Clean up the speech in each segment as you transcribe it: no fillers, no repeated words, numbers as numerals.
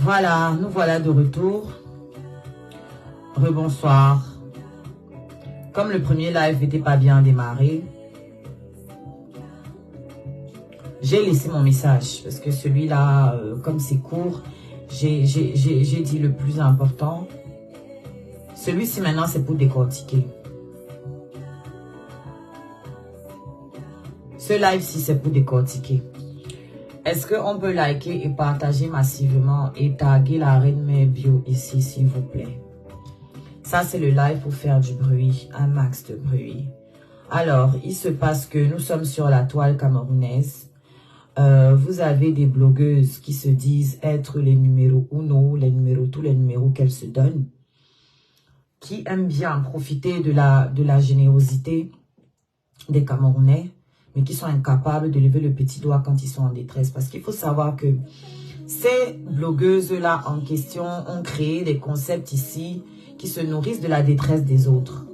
Voilà, nous voilà de retour. Rebonsoir. Comme le premier live n'était pas bien démarré, j'ai laissé mon message parce que celui-là, comme c'est court, j'ai dit le plus important. Celui-ci maintenant, c'est pour décortiquer. Ce live-ci, c'est pour décortiquer. Est-ce qu'on peut liker et partager massivement et taguer la reine mère bio ici, s'il vous plaît? Ça, c'est le live pour faire du bruit, un max de bruit. Alors, il se passe que nous sommes sur la toile camerounaise. Vous avez des blogueuses qui se disent être les numéros 1, tous les numéros qu'elles se donnent, qui aiment bien profiter de la générosité des Camerounais, mais qui sont incapables de lever le petit doigt quand ils sont en détresse. Parce qu'il faut savoir que ces blogueuses-là en question ont créé des concepts ici qui se nourrissent de la détresse des autres,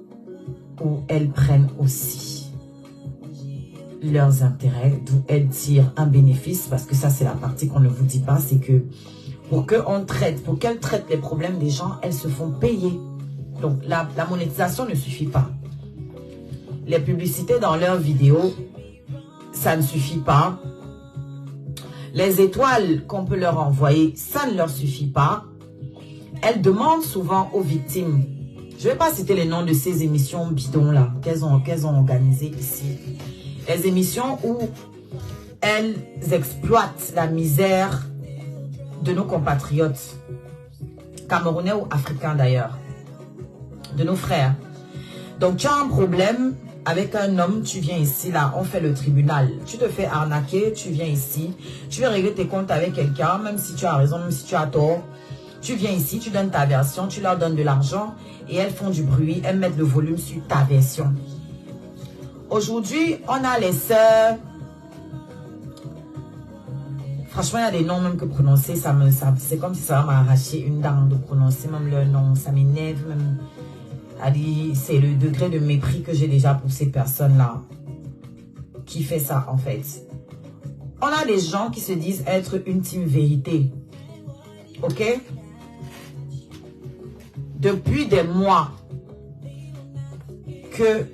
où elles prennent aussi leurs intérêts, d'où elles tirent un bénéfice, parce que ça c'est la partie qu'on ne vous dit pas, c'est que pour qu'elles traitent les problèmes des gens, elles se font payer. Donc la monétisation ne suffit pas. Les publicités dans leurs vidéos, ça ne suffit pas. Les étoiles qu'on peut leur envoyer, ça ne leur suffit pas. Elles demandent souvent aux victimes. Je ne vais pas citer les noms de ces émissions bidons-là qu'elles ont organisées ici. Les émissions où elles exploitent la misère de nos compatriotes, camerounais ou africains d'ailleurs, de nos frères. Donc tu as un problème avec un homme, tu viens ici, là, on fait le tribunal. Tu te fais arnaquer, tu viens ici. Tu veux régler tes comptes avec quelqu'un, même si tu as raison, même si tu as tort. Tu viens ici, tu donnes ta version, tu leur donnes de l'argent et elles font du bruit, elles mettent le volume sur ta version. Aujourd'hui, on a les sœurs. Franchement, il y a des noms même que prononcer, c'est comme si ça va m'arracher une dent de prononcer même leur nom. Ça m'énerve même. C'est le degré de mépris que j'ai déjà pour ces personnes-là qui fait ça en fait. On a des gens qui se disent être une team vérité. Ok? Depuis des mois que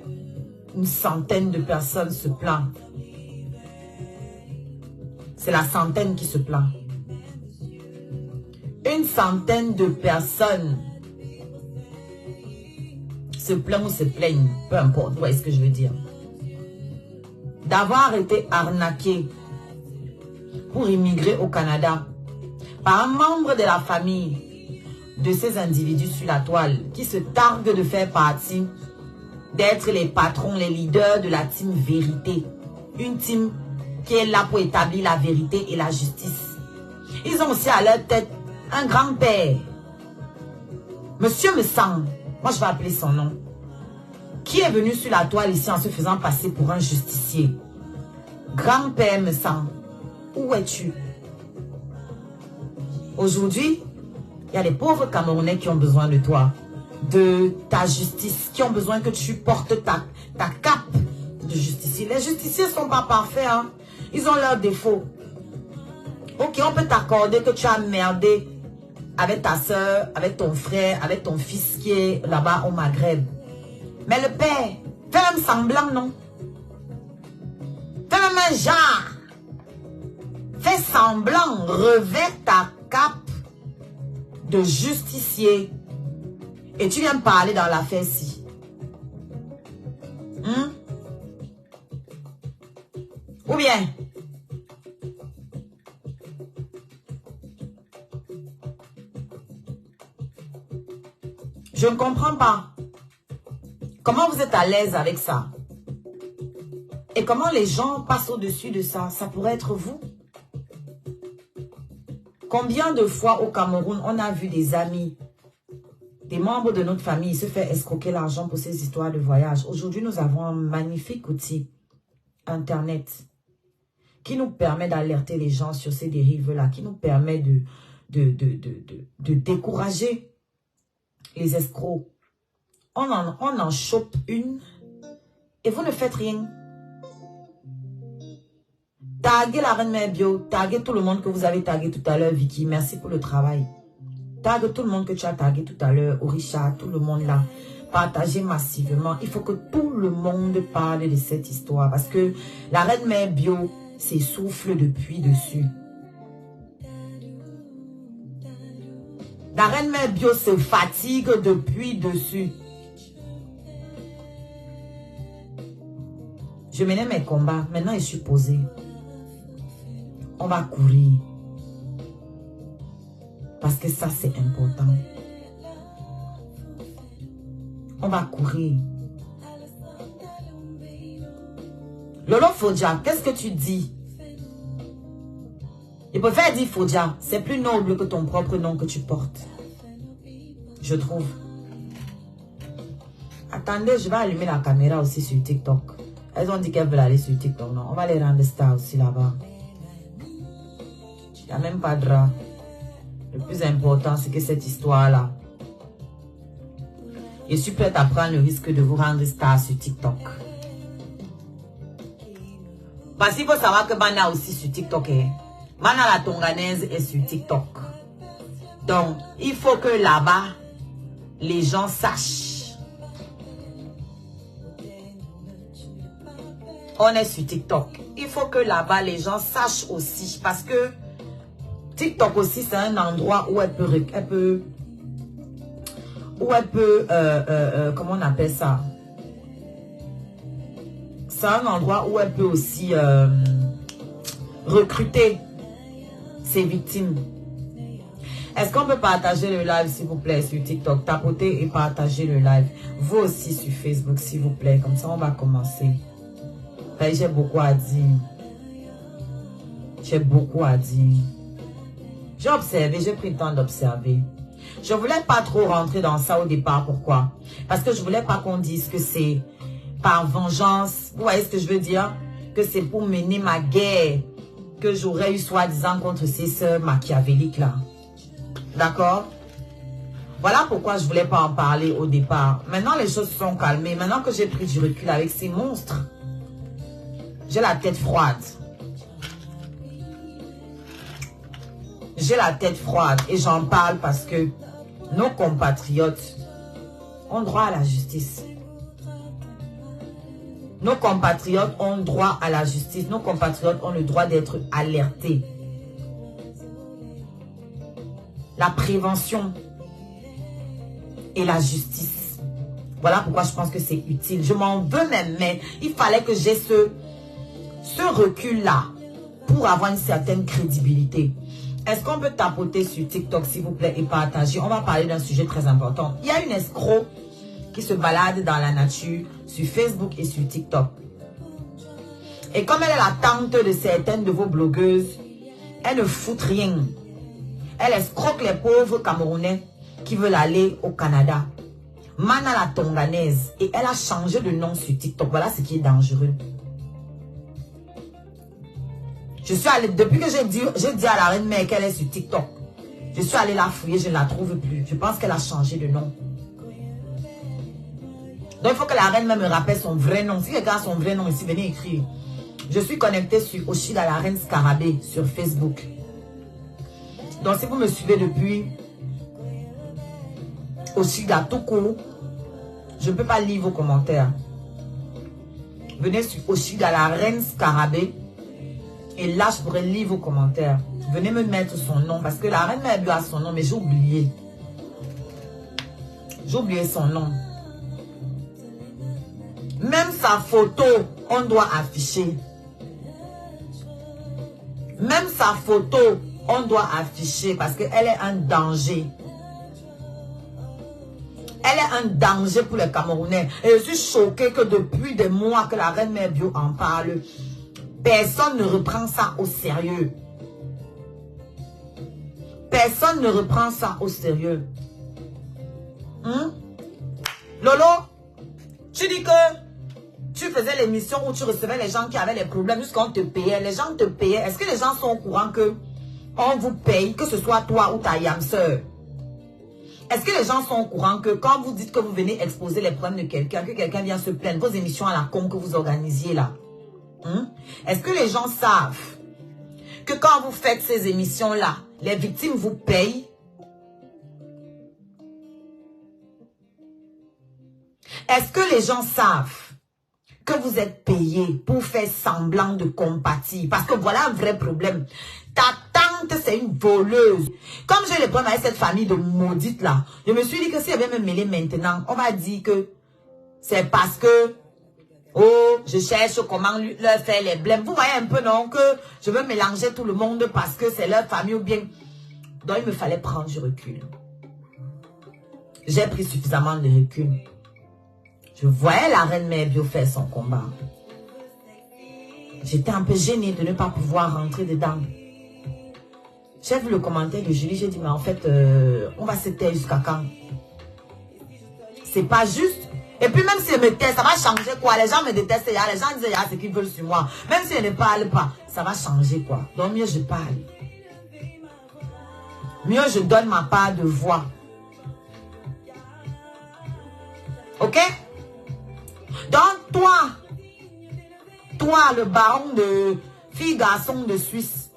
une centaine de personnes se plaignent. C'est la centaine qui se plaint. Une centaine de personnes se plaignent ou se plaignent, peu importe, vous voyez ce que je veux dire. D'avoir été arnaqué pour immigrer au Canada par un membre de la famille de ces individus sur la toile qui se targuent de faire partie, d'être les patrons, les leaders de la team vérité. Une team qui est là pour établir la vérité et la justice. Ils ont aussi à leur tête un grand-père, Monsieur Messang. Moi, je vais appeler son nom. Qui est venu sur la toile ici en se faisant passer pour un justicier? Grand-père Messang, où es-tu? Aujourd'hui, il y a les pauvres Camerounais qui ont besoin de toi, de ta justice, qui ont besoin que tu portes ta cape de justicier. Les justiciers ne sont pas parfaits, hein? Ils ont leurs défauts. Ok, on peut t'accorder que tu as merdé avec ta soeur, avec ton frère, avec ton fils qui est là-bas au Maghreb. Mais le père, fais même semblant, non? Fais même un genre. Fais semblant, revêt ta cape de justicier. Et tu viens me parler dans l'affaire-ci. Ou bien... Je ne comprends pas. Comment vous êtes à l'aise avec ça? Et comment les gens passent au-dessus de ça? Ça pourrait être vous. Combien de fois au Cameroun, on a vu des amis, des membres de notre famille se faire escroquer l'argent pour ces histoires de voyage. Aujourd'hui, nous avons un magnifique outil, Internet, qui nous permet d'alerter les gens sur ces dérives-là, qui nous permet de décourager les escrocs. On en chope une et vous ne faites rien. Taguez la reine mère bio. Taguez tout le monde que vous avez tagué tout à l'heure, Vicky. Merci pour le travail. Tague tout le monde que tu as tagué tout à l'heure, Orisha, tout le monde là. Partagez massivement. Il faut que tout le monde parle de cette histoire. Parce que la reine mère bio s'essouffle depuis dessus. La reine mère bio se fatigue depuis dessus. Je menais mes combats. Maintenant, je suis posée. On va courir. Parce que ça, c'est important. On va courir. Lolo Fodja, qu'est-ce que tu dis? Je préfère dire Fodja. C'est plus noble que ton propre nom que tu portes. Je trouve. Attendez, je vais allumer la caméra aussi sur TikTok. Elles ont dit qu'elles veulent aller sur TikTok. Non, on va les rendre stars aussi là-bas. Il n'y a même pas de drap. Le plus important, c'est que cette histoire-là, je suis prête à prendre le risque de vous rendre star sur TikTok. Parce qu'il faut savoir que Mana aussi sur TikTok. Mana la Tonganaise est sur TikTok. Donc, il faut que là-bas, les gens sachent. On est sur TikTok. Il faut que là-bas, les gens sachent aussi. Parce que TikTok aussi, c'est un endroit où elle peut comment on appelle ça? C'est un endroit où elle peut aussi recruter ses victimes. Est-ce qu'on peut partager le live, s'il vous plaît, sur TikTok? Tapotez et partagez le live. Vous aussi sur Facebook, s'il vous plaît. Comme ça, on va commencer. J'ai beaucoup à dire. J'ai beaucoup à dire. J'ai observé, j'ai pris le temps d'observer. Je ne voulais pas trop rentrer dans ça au départ. Pourquoi? Parce que je ne voulais pas qu'on dise que c'est par vengeance. Vous voyez ce que je veux dire? Que c'est pour mener ma guerre que j'aurais eu soi-disant contre ces sœurs machiavéliques là. D'accord? Voilà pourquoi je ne voulais pas en parler au départ. Maintenant, les choses se sont calmées. Maintenant que j'ai pris du recul avec ces monstres, j'ai la tête froide. J'ai la tête froide et j'en parle parce que nos compatriotes ont droit à la justice. Nos compatriotes ont droit à la justice. Nos compatriotes ont le droit d'être alertés. La prévention et la justice. Voilà pourquoi je pense que c'est utile. Je m'en veux même, mais il fallait que j'ai ce recul-là pour avoir une certaine crédibilité. Est-ce qu'on peut tapoter sur TikTok, s'il vous plaît, et partager? On va parler d'un sujet très important. Il y a une escroc qui se balade dans la nature sur Facebook et sur TikTok. Et comme elle est la tante de certaines de vos blogueuses, elle ne fout rien. Elle escroque les pauvres Camerounais qui veulent aller au Canada. Mana la Tonganaise. Et elle a changé de nom sur TikTok. Voilà ce qui est dangereux. Je suis allée, depuis que j'ai dit à la reine mère qu'elle est sur TikTok, je suis allée la fouiller, je ne la trouve plus. Je pense qu'elle a changé de nom. Donc il faut que la reine mère me rappelle son vrai nom. Si quelqu'un a son vrai nom ici, venez écrire. Je suis connectée sur Oshida la reine Scarabée sur Facebook. Donc si vous me suivez depuis Oshida tout court, je ne peux pas lire vos commentaires. Venez sur Oshida la reine Scarabée. Et là, je pourrais lire vos commentaires. Venez me mettre son nom. Parce que la reine mère a son nom, mais j'ai oublié. J'ai oublié son nom. Même sa photo, on doit afficher. Même sa photo, on doit afficher. Parce qu'elle est un danger. Elle est un danger pour les Camerounais. Et je suis choquée que depuis des mois que la reine mère bio en parle, personne ne reprend ça au sérieux. Personne ne reprend ça au sérieux. Lolo, tu dis que tu faisais l'émission où tu recevais les gens qui avaient des problèmes jusqu'à on te payait. Les gens te payaient. Est-ce que les gens sont au courant que on vous paye, que ce soit toi ou ta yam sœur? Est-ce que les gens sont au courant que quand vous dites que vous venez exposer les problèmes de quelqu'un, que quelqu'un vient se plaindre, vos émissions à la con que vous organisiez là, Est-ce que les gens savent que quand vous faites ces émissions-là, les victimes vous payent? Est-ce que les gens savent que vous êtes payé pour faire semblant de compatir? Parce que voilà un vrai problème. Ta tante, c'est une voleuse. Comme j'ai le problème avec cette famille de maudites là, je me suis dit que si elle vient me mêler maintenant, on va dire que c'est parce que, oh, je cherche comment leur faire les blèmes. Vous voyez un peu, non, que je veux mélanger tout le monde parce que c'est leur famille ou bien. Donc, il me fallait prendre du recul. J'ai pris suffisamment de recul. Je voyais la reine Mère Bio faire son combat. J'étais un peu gênée de ne pas pouvoir rentrer dedans. J'ai vu le commentaire de Julie, j'ai dit, mais en fait, on va se taire jusqu'à quand? C'est pas juste. Et puis même si je me tais, ça va changer quoi? Les gens me détestent, les gens disent, il y a ce qu'ils veulent sur moi. Même si je ne parle pas, ça va changer quoi? Donc mieux je parle. Mieux je donne ma part de voix. Ok? Donc toi le baron de fille-garçon de Suisse,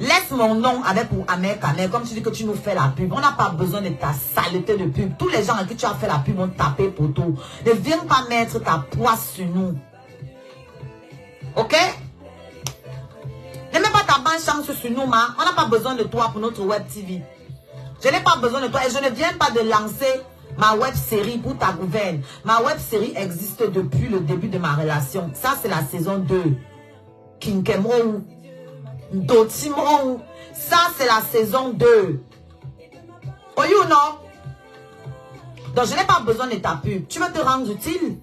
laisse mon nom avec pour Amer Kamer, comme tu dis que tu nous fais la pub. On n'a pas besoin de ta saleté de pub. Tous les gens à qui tu as fait la pub ont tapé pour tout. Ne viens pas mettre ta poisse sur nous. Ok? Ne mets pas ta bonne chance sur nous, ma. On n'a pas besoin de toi pour notre web TV. Je n'ai pas besoin de toi et je ne viens pas de lancer ma web série pour ta gouverne. Ma web série existe depuis le début de ma relation. Ça, c'est la saison 2. Kinkemou. Dotimon. Ça, c'est la saison 2. Oh, you know? Donc, je n'ai pas besoin de ta pub. Tu veux te rendre utile?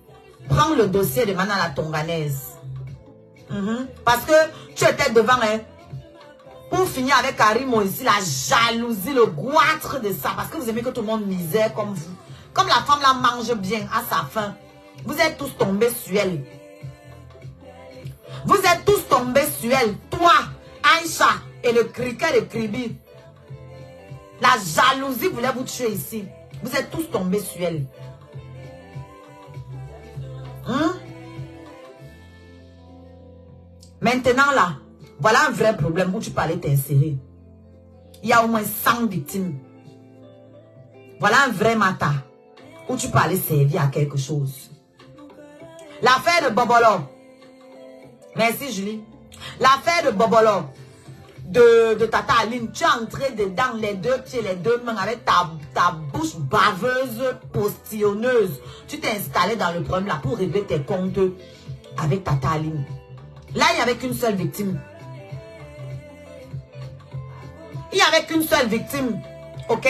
Prends le dossier de Mana la Tonganaise. Parce que tu étais devant, hein. Pour finir avec Karim ici, la jalousie, le goitre de ça. Parce que vous aimez que tout le monde misère comme vous. Comme la femme la mange bien à sa faim. Vous êtes tous tombés sur elle. Vous êtes tous tombés sur elle. Toi, Aïcha et le criquet de Kribi. La jalousie voulait vous tuer ici. Vous êtes tous tombés sur elle. Maintenant là, voilà un vrai problème où tu peux aller t'insérer. Il y a au moins 100 victimes. Voilà un vrai matin où tu peux aller servir à quelque chose. L'affaire de Bobolo. Merci Julie. L'affaire de Bobolo. De Tata Aline. Tu es entré dedans les deux pieds, les deux mains avec ta bouche baveuse, postillonneuse. Tu t'es installé dans le problème là pour régler tes comptes avec Tata Aline. Là, il n'y avait qu'une seule victime. Il n'y avait qu'une seule victime. Ok?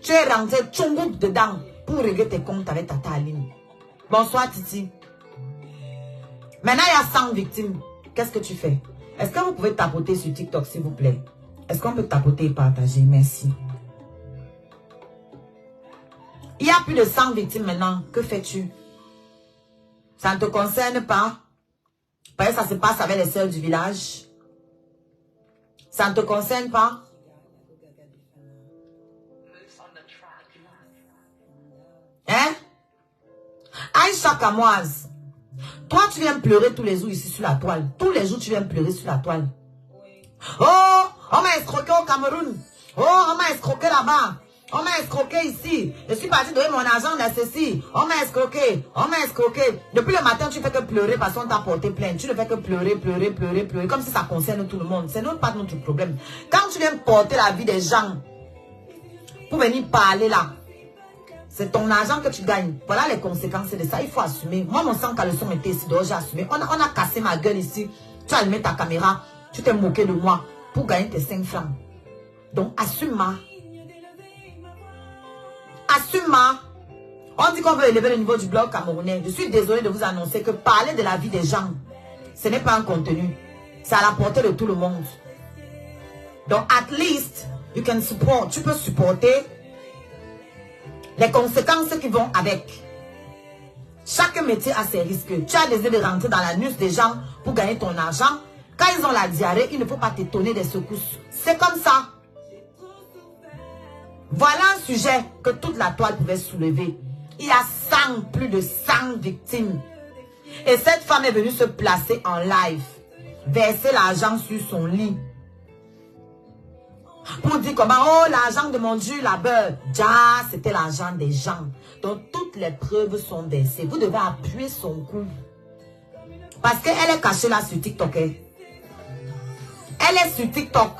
Tu es rentré tchongouk dedans pour régler tes comptes avec Tata Aline. Bonsoir Titi. Maintenant, il y a 100 victimes. Qu'est-ce que tu fais? Est-ce que vous pouvez tapoter sur TikTok, s'il vous plaît? Est-ce qu'on peut tapoter et partager? Merci. Il y a plus de 100 victimes maintenant. Que fais-tu? Ça ne te concerne pas? Parce que ça se passe avec les sœurs du village. Ça ne te concerne pas? Hein? Aïcha Kamoise, toi tu viens pleurer tous les jours ici sur la toile. Tous les jours tu viens pleurer sur la toile. Oh, on m'a escroqué au Cameroun. Oh, on m'a escroqué là-bas. On m'a escroqué ici. Je suis parti donner mon argent à ceci. On m'a escroqué. On m'a escroqué. Depuis le matin, tu fais que pleurer parce qu'on t'a porté plainte. Tu ne fais que pleurer, pleurer, pleurer, pleurer. Comme si ça concerne tout le monde. Ce n'est pas notre problème. Quand tu viens porter la vie des gens pour venir parler là, c'est ton argent que tu gagnes. Voilà les conséquences de ça. Il faut assumer. Moi, mon sang caleçon était ici. Donc, j'ai assumé. On a cassé ma gueule ici. Tu as allumé ta caméra. Tu t'es moqué de moi pour gagner tes 5 francs. Donc, assume-moi. Assume-moi. On dit qu'on veut élever le niveau du blog camerounais. Je suis désolée de vous annoncer que parler de la vie des gens, ce n'est pas un contenu. C'est à la portée de tout le monde. Donc, at least, you can support. Tu peux supporter les conséquences qui vont avec. Chaque métier a ses risques. Tu as décidé de rentrer dans la nuque des gens pour gagner ton argent. Quand ils ont la diarrhée, il ne faut pas t'étonner des secousses. C'est comme ça. Voilà un sujet que toute la toile pouvait soulever. Il y a plus de 100 victimes. Et cette femme est venue se placer en live, verser l'argent sur son lit. Pour dire comment, oh, l'argent de mon Dieu, la beurre. Ja, c'était l'argent des gens. Donc, toutes les preuves sont versées. Vous devez appuyer son cou. Parce qu'elle est cachée là sur TikTok. Hein. Elle est sur TikTok.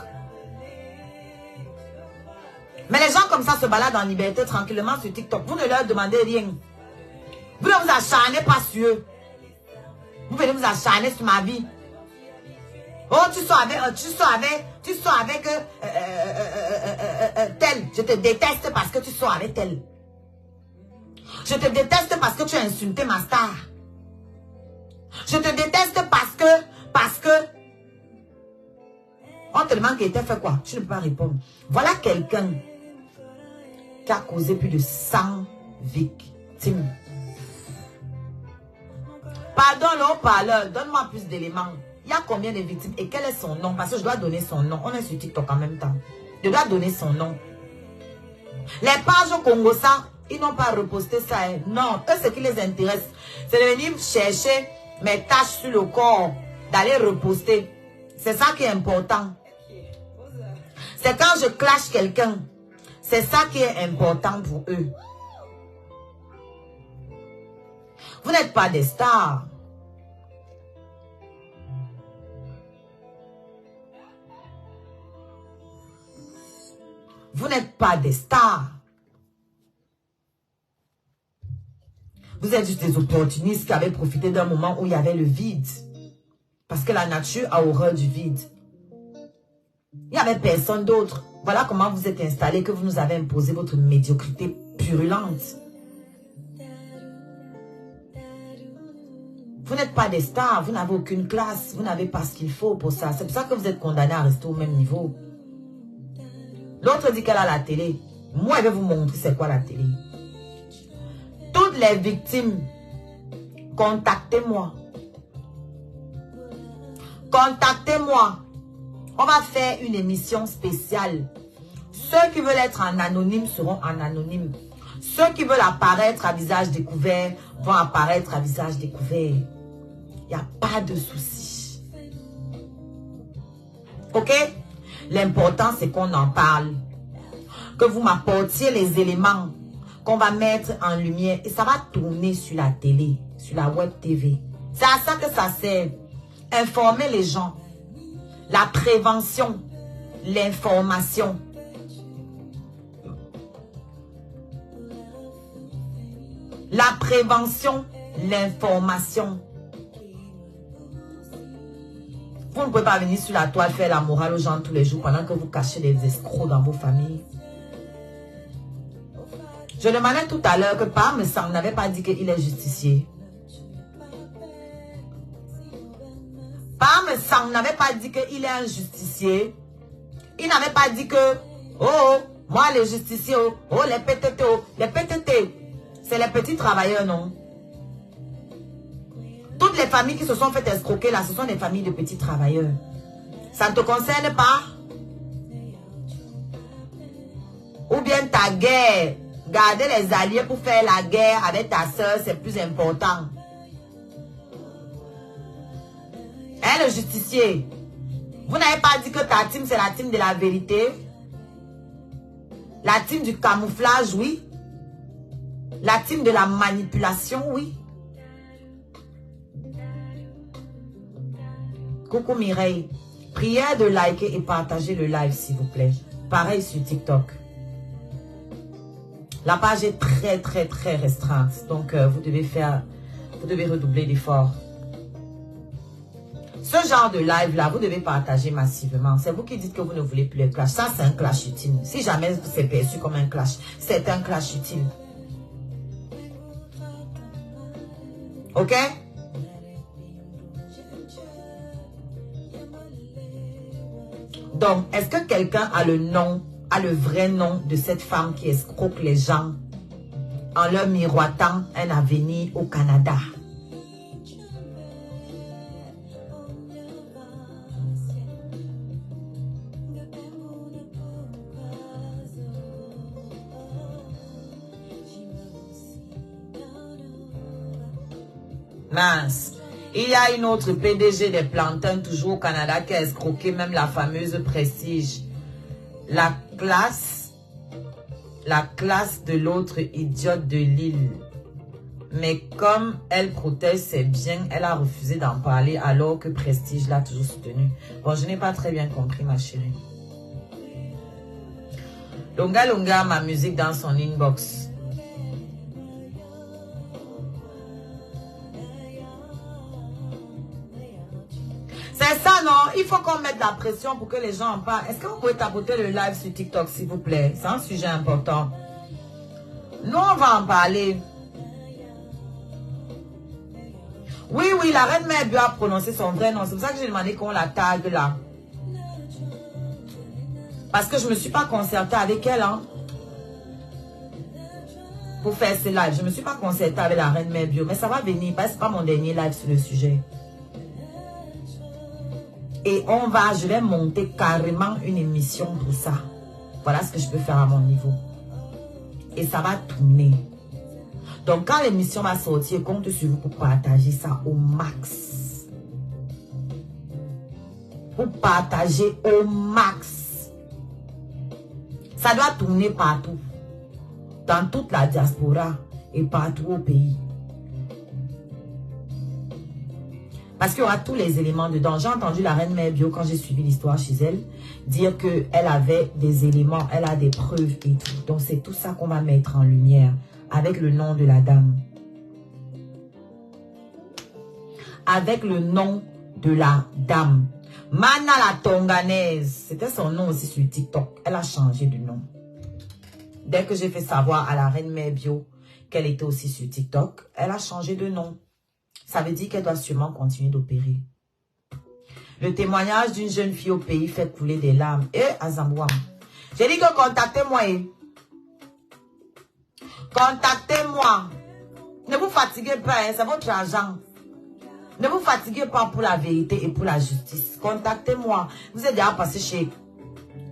Mais les gens comme ça se baladent en liberté tranquillement sur TikTok. Vous ne leur demandez rien. Vous ne vous acharnez pas sur eux. Vous venez vous acharner sur ma vie. Oh, tu sors avec tel. Je te déteste parce que tu sors avec tel. Je te déteste parce que tu as insulté ma star. Je te déteste parce que on te demande qu'il était fait quoi? Tu ne peux pas répondre. Voilà quelqu'un qui a causé plus de 100 victimes. Pardon, le haut-parleur, donne-moi plus d'éléments. Il y a combien de victimes et quel est son nom? Parce que je dois donner son nom. On est sur TikTok en même temps. Je dois donner son nom. Les pages au Congo, ça, ils n'ont pas reposté ça. Hein. Non, eux, ce qui les intéresse, c'est de venir chercher mes taches sur le corps, d'aller reposter. C'est ça qui est important. C'est quand je clash quelqu'un. C'est ça qui est important pour eux. Vous n'êtes pas des stars. Vous n'êtes pas des stars. Vous êtes juste des opportunistes qui avaient profité d'un moment où il y avait le vide. Parce que la nature a horreur du vide. Il n'y avait personne d'autre. Voilà comment vous êtes installés, que vous nous avez imposé votre médiocrité purulente. Vous n'êtes pas des stars, vous n'avez aucune classe, vous n'avez pas ce qu'il faut pour ça. C'est pour ça que vous êtes condamnés à rester au même niveau. L'autre dit qu'elle a la télé. Moi, je vais vous montrer c'est quoi la télé. Toutes les victimes, contactez-moi. Contactez-moi. On va faire une émission spéciale. Ceux qui veulent être en anonyme seront en anonyme. Ceux qui veulent apparaître à visage découvert vont apparaître à visage découvert. Il n'y a pas de souci. Ok? L'important, c'est qu'on en parle. Que vous m'apportiez les éléments qu'on va mettre en lumière. Et ça va tourner sur la télé, sur la web TV. C'est à ça que ça sert. Informer les gens. La prévention. L'information. La prévention. L'information. Vous ne pouvez pas venir sur la toile faire la morale aux gens tous les jours pendant que vous cachez des escrocs dans vos familles. Je demandais tout à l'heure que Parme Sang n'avait pas dit qu'il est justicier. Parme Sang n'avait pas dit qu'il est un justicier. Il n'avait pas dit que, oh, moi les justiciers, oh, les PTT, les PTT, c'est les petits travailleurs, non? Toutes les familles qui se sont fait escroquer là, ce sont des familles de petits travailleurs. Ça ne te concerne pas? Ou bien ta guerre, garder les alliés pour faire la guerre avec ta soeur, c'est plus important. Hein, le justicier? Vous n'avez pas dit que ta team, c'est la team de la vérité? La team du camouflage, oui. La team de la manipulation, oui. Coucou Mireille. Prière de liker et partager le live, s'il vous plaît. Pareil sur TikTok. La page est très restreinte. Donc, vous devez redoubler d'efforts. Ce genre de live-là, vous devez partager massivement. C'est vous qui dites que vous ne voulez plus les clashs. Ça, c'est un clash utile. Si jamais c'est perçu comme un clash, c'est un clash utile. Ok? Donc, est-ce que quelqu'un a le vrai nom de cette femme qui escroque les gens en leur miroitant un avenir au Canada? Mince. Il y a une autre PDG des plantains, toujours au Canada, qui a escroqué même la fameuse Prestige. La classe de l'autre idiote de l'île. Mais comme elle protège ses biens, elle a refusé d'en parler alors que Prestige l'a toujours soutenu. Bon, je n'ai pas très bien compris, ma chérie. Longa Longa, ma musique dans son inbox. C'est ça, non? Il faut qu'on mette la pression pour que les gens en parlent. Est-ce que vous pouvez tapoter le live sur TikTok, s'il vous plaît? C'est un sujet important. Nous, on va en parler. Oui, oui, la reine mère Bio a prononcé son vrai nom. C'est pour ça que j'ai demandé qu'on la tague là. Parce que je ne me suis pas concertée avec elle, hein. Pour faire ce live. Je ne me suis pas concertée avec la reine mère Bio. Mais ça va venir, parce que ce n'est pas mon dernier live sur le sujet. Et je vais monter carrément une émission pour ça. Voilà ce que je peux faire à mon niveau. Et ça va tourner. Donc, quand l'émission va sortir, compte sur vous pour partager ça au max. Pour partager au max. Ça doit tourner partout. Dans toute la diaspora et partout au pays. Parce qu'il y aura tous les éléments dedans. J'ai entendu la reine mère Bio, quand j'ai suivi l'histoire chez elle, dire qu'elle avait des éléments, elle a des preuves et tout. Donc, c'est tout ça qu'on va mettre en lumière. Avec le nom de la dame. Avec le nom de la dame. Mana la Tonganaise. C'était son nom aussi sur TikTok. Elle a changé de nom. Dès que j'ai fait savoir à la reine mère Bio qu'elle était aussi sur TikTok, elle a changé de nom. Ça veut dire qu'elle doit sûrement continuer d'opérer. Le témoignage d'une jeune fille au pays fait couler des larmes. Et Azambouam. J'ai dit que contactez-moi. Contactez-moi. Ne vous fatiguez pas, hein, c'est votre argent. Ne vous fatiguez pas pour la vérité et pour la justice. Contactez-moi. Vous êtes déjà passé chez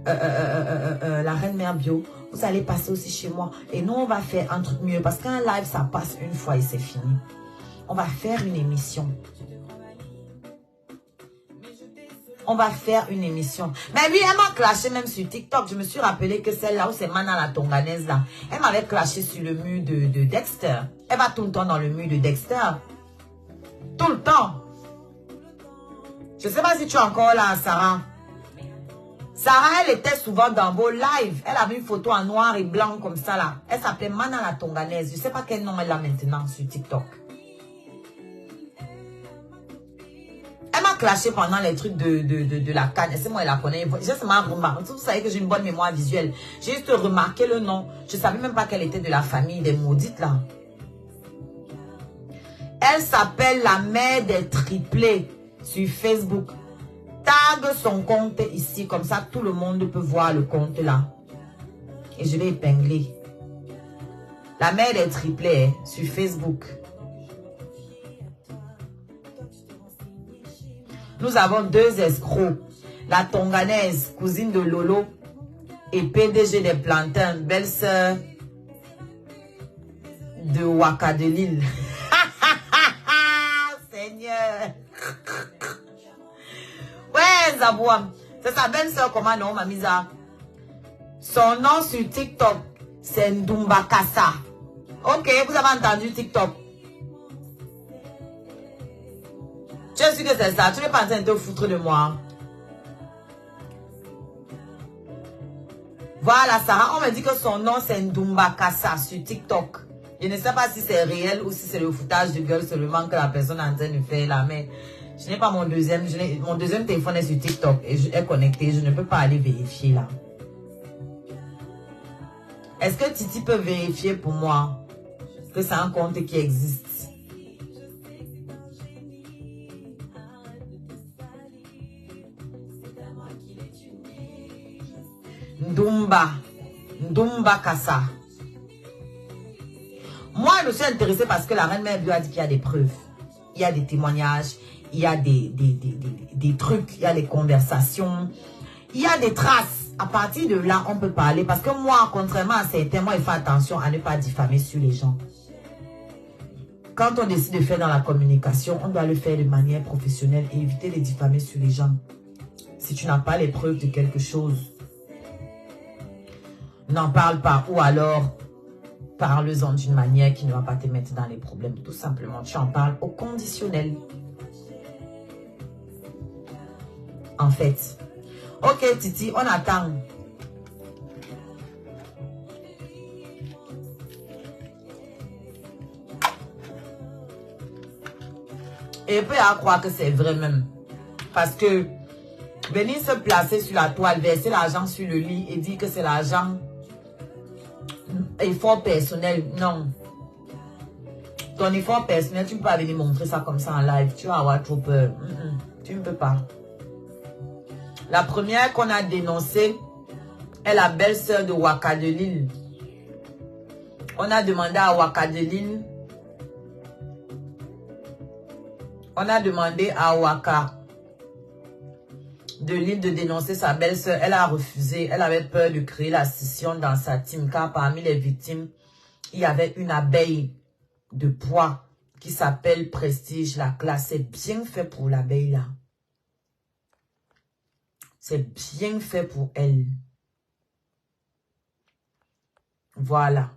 la reine mère Bio. Vous allez passer aussi chez moi. Et nous, on va faire un truc mieux. Parce qu'un live, ça passe une fois et c'est fini. On va faire une émission. On va faire une émission. Mais oui, elle m'a clashé même sur TikTok. Je me suis rappelé que celle-là où c'est Mana la Tonganaise là. Elle m'avait clashé sur le mur de Dexter. Elle va tout le temps dans le mur de Dexter. Tout le temps. Je ne sais pas si tu es encore là, Sarah. Sarah, elle était souvent dans vos lives. Elle avait une photo en noir et blanc comme ça là. Elle s'appelait Mana la Tonganaise. Je ne sais pas quel nom elle a maintenant sur TikTok. Elle m'a clashé pendant les trucs de la canne. C'est moi, elle la connaît. Juste m'a remarqué. Vous savez que j'ai une bonne mémoire visuelle. J'ai juste remarqué le nom. Je ne savais même pas qu'elle était de la famille des maudites là. Elle s'appelle la mère des triplés sur Facebook. Tag son compte ici. Comme ça, tout le monde peut voir le compte là. Et je vais épingler. La mère des triplés sur Facebook. Nous avons deux escrocs. La Tonganaise, cousine de Lolo, et PDG des plantains, belle-sœur de Waka de l'île. Seigneur. Ouais, Zabouam. C'est sa belle-sœur, comment non, Mamisa? Son nom sur TikTok, c'est Ndumba Kassa. Ok, vous avez entendu TikTok. Tu es sûr que c'est ça? Tu n'es pas en train de te foutre de moi. Voilà, Sarah. On me dit que son nom, c'est Ndumba Kassa sur TikTok. Je ne sais pas si c'est réel ou si c'est le foutage de gueule seulement que la personne est en train de faire là. Mais je n'ai pas mon deuxième. Mon deuxième téléphone est sur TikTok et est connecté. Je ne peux pas aller vérifier là. Est-ce que Titi peut vérifier pour moi que c'est un compte qui existe? Ndumba Kassa. Moi, je me suis intéressée parce que la reine mère Bio a dit qu'il y a des preuves. Il y a des témoignages, il y a des trucs, il y a des conversations, il y a des traces. À partir de là, on peut parler. Parce que moi, contrairement à certains, moi, il faut attention à ne pas diffamer sur les gens. quand on décide de faire dans la communication, on doit le faire de manière professionnelle et éviter de diffamer sur les gens. Si tu n'as pas les preuves de quelque chose, n'en parle pas. Ou alors, parle-en d'une manière qui ne va pas te mettre dans les problèmes. Tout simplement, tu en parles au conditionnel. En fait. Ok, Titi, on attend. Et peut y croire que c'est vrai même. Parce que venir se placer sur la toile, verser l'argent sur le lit et dire que c'est l'argent effort personnel, non. Ton effort personnel, tu ne peux pas venir montrer ça comme ça en live. Tu vas avoir trop peur. Tu ne peux pas. La première qu'on a dénoncée est la belle-sœur de Waka de Lille. On a demandé à Waka de Lille. On a demandé à Waka de Lille de dénoncer sa belle-sœur. Elle a refusé. Elle avait peur de créer la scission dans sa team. Car parmi les victimes, il y avait une abeille de poids qui s'appelle Prestige. La classe, c'est bien fait pour l'abeille là. C'est bien fait pour elle. Voilà.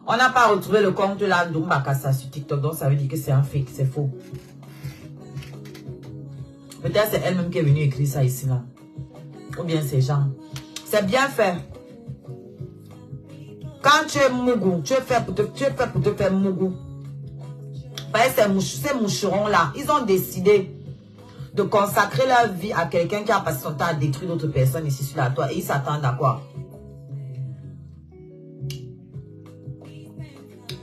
On n'a pas retrouvé le compte là d'Umbakasa sur TikTok. Donc ça veut dire que c'est un fake, c'est faux. Peut-être c'est elle-même qui est venue écrire ça ici là. Ou bien ces gens. C'est bien fait. Quand tu es mougou, tu es fait pour te faire mougou. Ces moucherons là, ils ont décidé de consacrer leur vie à quelqu'un qui a passé son temps à détruire d'autres personnes ici sur la toile. Et ils s'attendent à quoi?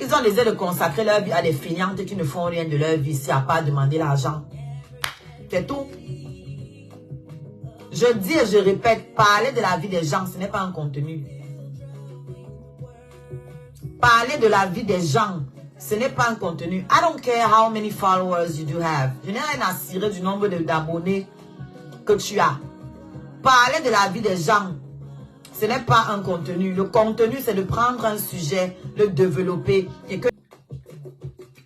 Ils ont décidé de consacrer leur vie à des feignantes qui ne font rien de leur vie ici à part demander l'argent. C'est tout. Je dis et je répète, parler de la vie des gens, ce n'est pas un contenu. Parler de la vie des gens, ce n'est pas un contenu. I don't care how many followers you do have. Je n'ai rien à cirer du nombre d'abonnés que tu as. Parler de la vie des gens, ce n'est pas un contenu. Le contenu, c'est de prendre un sujet, le développer et que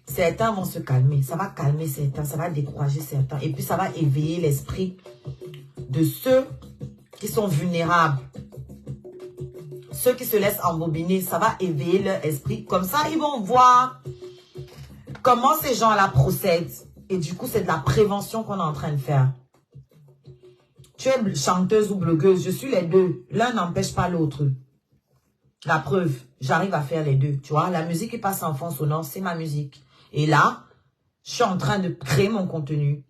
certains vont se calmer. Ça va calmer certains, ça va décourager certains. Et puis, ça va éveiller l'esprit de ceux qui sont vulnérables. Ceux qui se laissent embobiner, ça va éveiller leur esprit. Comme ça, ils vont voir comment ces gens-là procèdent. Et du coup, c'est de la prévention qu'on est en train de faire. Tu es chanteuse ou blogueuse, je suis les deux. L'un n'empêche pas l'autre. La preuve, j'arrive à faire les deux. Tu vois, la musique qui passe en fond sonore, c'est ma musique. Et là, je suis en train de créer mon contenu.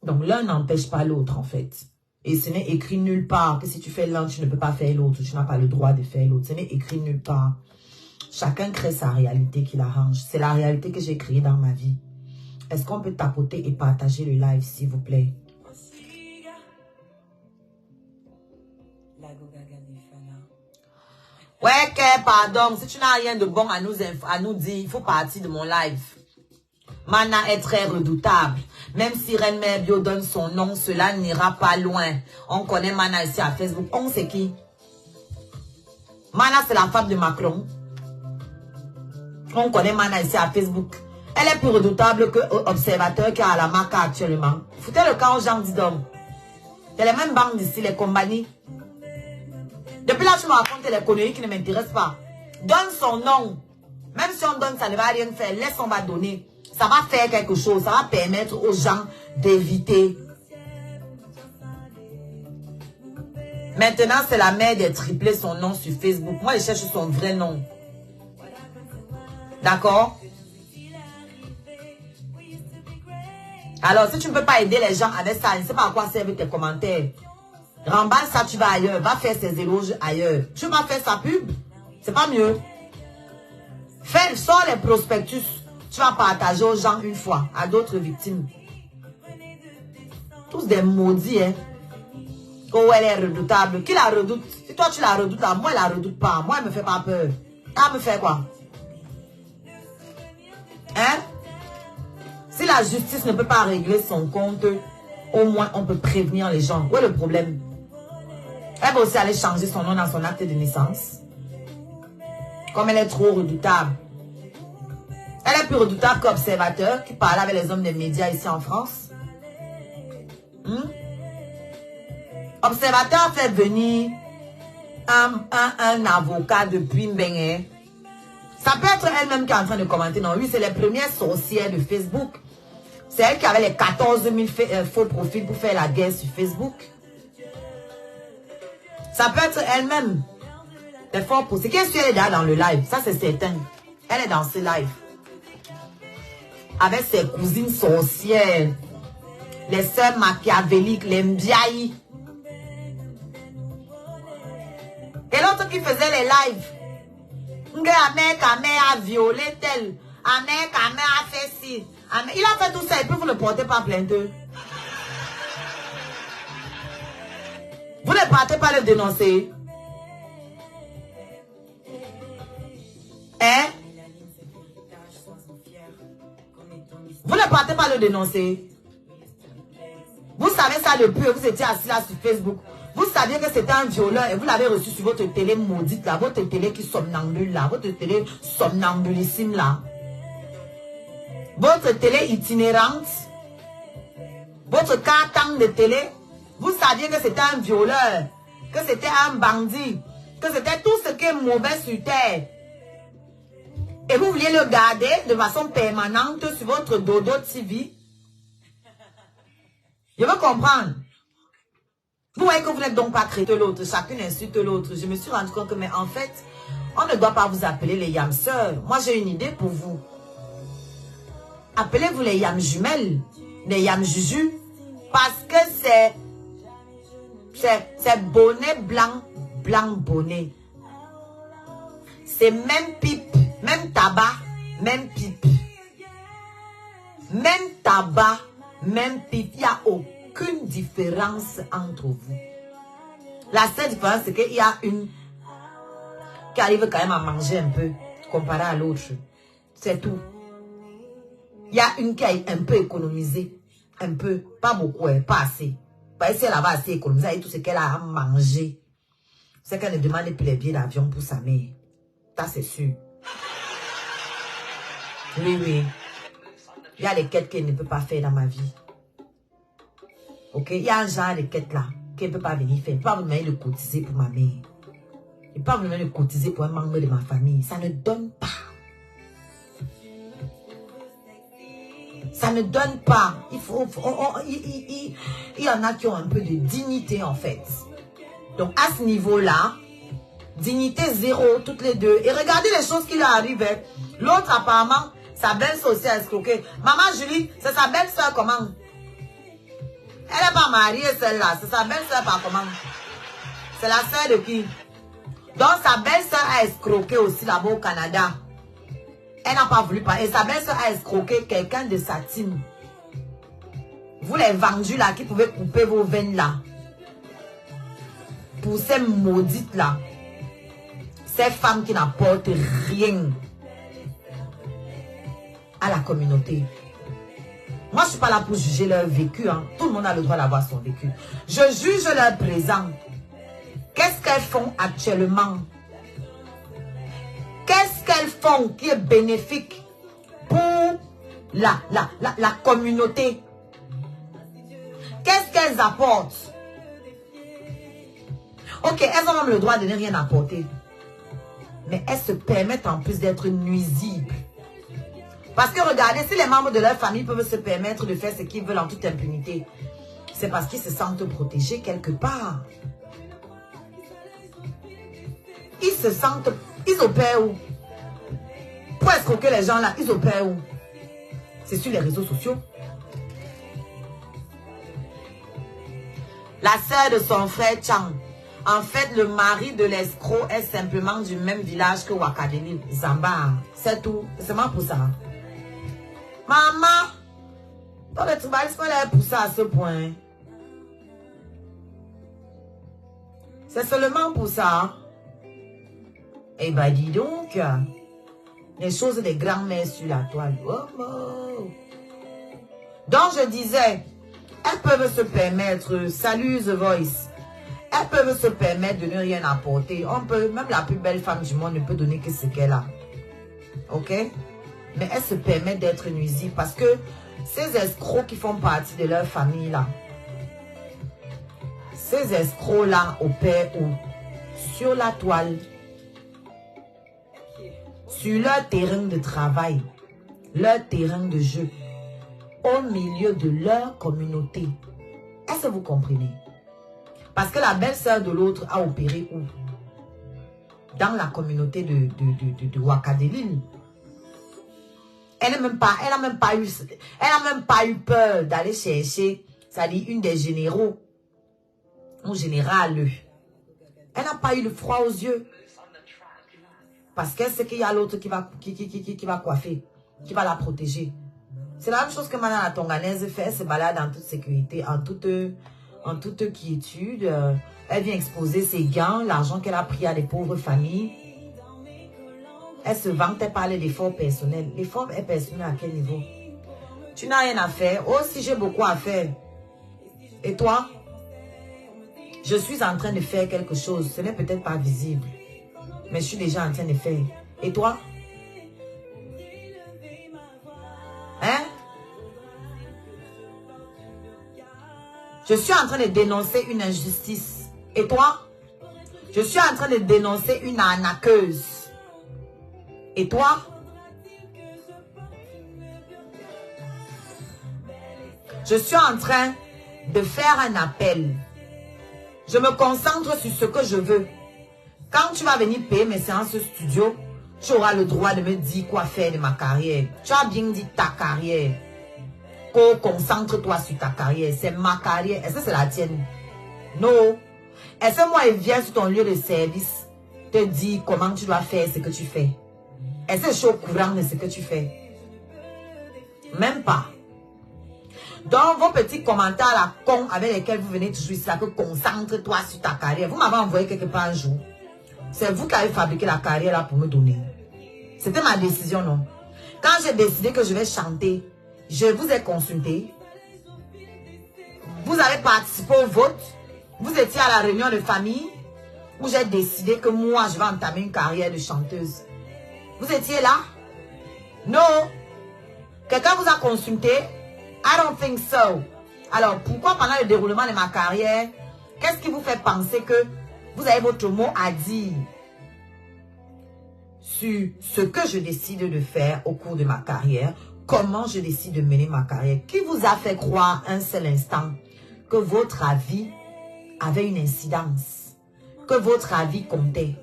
Donc, l'un n'empêche pas l'autre, en fait. Et ce n'est écrit nulle part que si tu fais l'un, tu ne peux pas faire l'autre. Tu n'as pas le droit de faire l'autre. Ce n'est écrit nulle part. Chacun crée sa réalité qui l'arrange. C'est la réalité que j'ai créée dans ma vie. Est-ce qu'on peut tapoter et partager le live, s'il vous plaît? Ouais, pardon. Si tu n'as rien de bon à nous dire, il faut partir de mon live. Mana est très redoutable. Même si Reine Mère Bio donne son nom, cela n'ira pas loin. On connaît Mana ici à Facebook. On sait qui? Mana, c'est la femme de Macron. On connaît Mana ici à Facebook. Elle est plus redoutable que l'observateur qui est à la marque actuellement. Foutez le camp aux gens d'Idom. C'est les mêmes banques d'ici, les compagnies. Depuis là, tu me racontes les conneries qui ne m'intéressent pas. Donne son nom. Même si on donne, ça ne va rien faire. Laisse, on va donner. Ça va faire quelque chose. Ça va permettre aux gens d'éviter. Maintenant, c'est la mère des triplés, son nom sur Facebook. Moi, je cherche son vrai nom. D'accord? Alors, si tu ne peux pas aider les gens avec ça, je ne sais pas à quoi servent tes commentaires. Remballe ça, tu vas ailleurs. Va faire ses éloges ailleurs. Tu vas faire sa pub. C'est pas mieux. Sors les prospectus. Tu vas partager aux gens une fois. À d'autres victimes. Tous des maudits, hein. Oh, elle est redoutable. Qui la redoute? Si toi, tu la redoutes, moi, elle la redoute pas. Moi, elle me fait pas peur. Elle me fait quoi? Hein? Si la justice ne peut pas régler son compte, au moins, on peut prévenir les gens. Où est le problème? Elle va aussi aller changer son nom dans son acte de naissance. Comme elle est trop redoutable. Elle est plus redoutable qu'Observateur qui parle avec les hommes des médias ici en France. Observateur fait venir un avocat depuis Mbengue. Ça peut être elle-même qui est en train de commenter. Non, oui, c'est les premières sorcières de Facebook. C'est elle qui avait les 14 000 faux profils pour faire la guerre sur Facebook. Ça peut être elle-même. C'est fort possible. Qu'est-ce qu'elle est là dans le live? Ça, c'est certain. Elle est dans ce live. Avec ses cousines sorcières. Les sœurs machiavéliques, les Mbiaï. Et l'autre qui faisait les lives. Amé a violé tel. Amé a fait ci. Il a fait tout ça et puis vous ne portez pas plainte. Vous ne partez pas le dénoncer. Hein? Vous ne partez pas le dénoncer. Vous savez ça depuis que vous étiez assis là sur Facebook. Vous saviez que c'était un violeur et vous l'avez reçu sur votre télé maudite là. Votre télé qui somnambule là. Votre télé somnambulissime là. Votre télé itinérante. Votre carton de télé. Vous saviez que c'était un violeur. Que c'était un bandit. Que c'était tout ce qui est mauvais sur terre. Et vous vouliez le garder de façon permanente sur votre Dodo TV. Je veux comprendre. Vous voyez que vous n'êtes donc pas traité l'autre. Chacune insulte l'autre. Je me suis rendu compte que, mais en fait, on ne doit pas vous appeler les yam sœurs. Moi, j'ai une idée pour vous. Appelez-vous les yam jumelles. Les yam juju. Parce que c'est bonnet blanc. Blanc bonnet. C'est même pipe. Même tabac. Même pipe. Même tabac. Même pipe. Il n'y a aucune différence entre vous. La seule différence, c'est qu'il y a une qui arrive quand même à manger un peu, comparé à l'autre. C'est tout. Il y a une qui a un peu économisé. Un peu. Pas beaucoup, pas assez. Parce que si elle avait assez économisé avec tout ce qu'elle a à manger, c'est qu'elle ne demande plus les billets d'avion pour sa mère. Ça, c'est sûr. Oui, oui. Il y a les quêtes qu'elle ne peut pas faire dans ma vie. Ok? Il y a un genre de quête là qu'elle ne peut pas venir faire. Il ne peut pas vous demander de cotiser pour ma mère. Il ne peut pas vous demander de cotiser pour un membre de ma famille. Ça ne donne pas. Ça ne donne pas. Il y en a qui ont un peu de dignité en fait. Donc à ce niveau-là, dignité zéro, toutes les deux. Et regardez les choses qui leur arrivent. L'autre apparemment, sa belle-sœur aussi a escroqué. Maman Julie, c'est sa belle-sœur comment? Elle n'est pas mariée celle-là. C'est sa belle-sœur par comment? C'est la sœur de qui? Donc sa belle-sœur a escroqué aussi là-bas au Canada. Elle n'a pas voulu parler. Et sa belle-sœur a escroqué quelqu'un de sa team. Vous les vendus là qui pouvaient couper vos veines là. Pour ces maudites là. Ces femmes qui n'apportent rien à la communauté. Moi, je ne suis pas là pour juger leur vécu. Hein. Tout le monde a le droit d'avoir son vécu. Je juge leur présent. Qu'est-ce qu'elles font actuellement? Qu'est-ce qu'elles font qui est bénéfique pour la communauté? Qu'est-ce qu'elles apportent? Ok, elles ont même le droit de ne rien apporter. Mais elles se permettent en plus d'être nuisibles. Parce que regardez, si les membres de leur famille peuvent se permettre de faire ce qu'ils veulent en toute impunité, c'est parce qu'ils se sentent protégés quelque part. Ils se sentent... Ils opèrent où? Pour escroquer les gens là, ils opèrent où? C'est sur les réseaux sociaux. La sœur de son frère Chang. En fait, le mari de l'escroc est simplement du même village que Wakadeli, Zamba. C'est tout. C'est seulement pour ça. Maman, toi le tribalisme est pour ça à ce point. C'est seulement pour ça. Eh ben dis donc, les choses des grands-mères sur la toile. Oh, oh. Donc je disais, elles peuvent se permettre, salut The Voice, Elles peuvent se permettre de ne rien apporter. On peut, même la plus belle femme du monde ne peut donner que ce qu'elle a. Ok? Mais elles se permettent d'être nuisibles parce que ces escrocs qui font partie de leur famille là, ces escrocs là opèrent où? Sur la toile, sur leur terrain de travail, leur terrain de jeu, au milieu de leur communauté. Est-ce que vous comprenez? Parce que la belle-sœur de l'autre a opéré où? Dans la communauté de Ouakadélil. Elle n'a même pas eu peur d'aller chercher, c'est-à-dire une des généraux, ou générale. Elle n'a pas eu le froid aux yeux. Parce qu'elle sait qu'il y a l'autre qui va coiffer, qui va la protéger. C'est la même chose que Madame la Tonganaise fait. Elle se balade en toute sécurité, en toute quiétude. Elle vient exposer ses gains, l'argent qu'elle a pris à des pauvres familles. Elle se vante, elle parle d'efforts personnels. L'effort est personnel à quel niveau? Tu n'as rien à faire. Oh, si j'ai beaucoup à faire. Et toi? Je suis en train de faire quelque chose. Ce n'est peut-être pas visible. Mais je suis déjà en train de faire. Et toi? Hein? Je suis en train de dénoncer une injustice. Et toi? Je suis en train de dénoncer une arnaqueuse. Et toi? Je suis en train de faire un appel. Je me concentre sur ce que je veux. Quand tu vas venir payer mes séances studio, tu auras le droit de me dire quoi faire de ma carrière. Tu as bien dit ta carrière. Concentre-toi sur ta carrière. C'est ma carrière. Est-ce que c'est la tienne? Non. Est-ce que moi, je viens sur ton lieu de service te dire comment tu dois faire ce que tu fais? Est-ce que je suis au courant de ce que tu fais? Même pas. Dans vos petits commentaires à la con avec lesquels vous venez toujours ici, que concentre-toi sur ta carrière. Vous m'avez envoyé quelque part un jour. C'est vous qui avez fabriqué la carrière là pour me donner. C'était ma décision, non? Quand j'ai décidé que je vais chanter, je vous ai consulté. Vous avez participé au vote. Vous étiez à la réunion de famille où j'ai décidé que moi, je vais entamer une carrière de chanteuse. Vous étiez là? Non. Quelqu'un vous a consulté? I don't think so. Alors, pourquoi pendant le déroulement de ma carrière, qu'est-ce qui vous fait penser que vous avez votre mot à dire sur ce que je décide de faire au cours de ma carrière, comment je décide de mener ma carrière? Qui vous a fait croire un seul instant que votre avis avait une incidence, que votre avis comptait?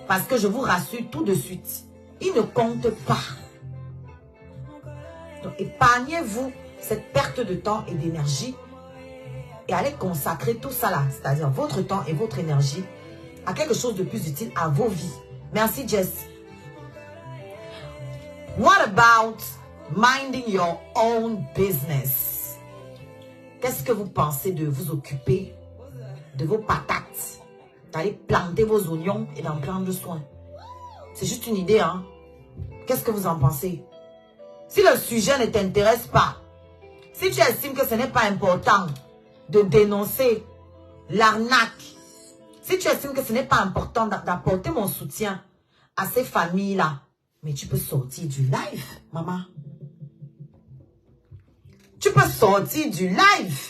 Parce que je vous rassure tout de suite, il ne compte pas. Donc, épargnez-vous cette perte de temps et d'énergie et allez consacrer tout ça là, c'est-à-dire votre temps et votre énergie, à quelque chose de plus utile à vos vies. Merci, Jess. What about minding your own business? Qu'est-ce que vous pensez de vous occuper de vos patates, d'aller planter vos oignons et d'en prendre soin? C'est juste une idée, hein? Qu'est-ce que vous en pensez? Si le sujet ne t'intéresse pas, si tu estimes que ce n'est pas important de dénoncer l'arnaque, si tu estimes que ce n'est pas important d'apporter mon soutien à ces familles-là, mais tu peux sortir du live, maman. Tu peux sortir du live.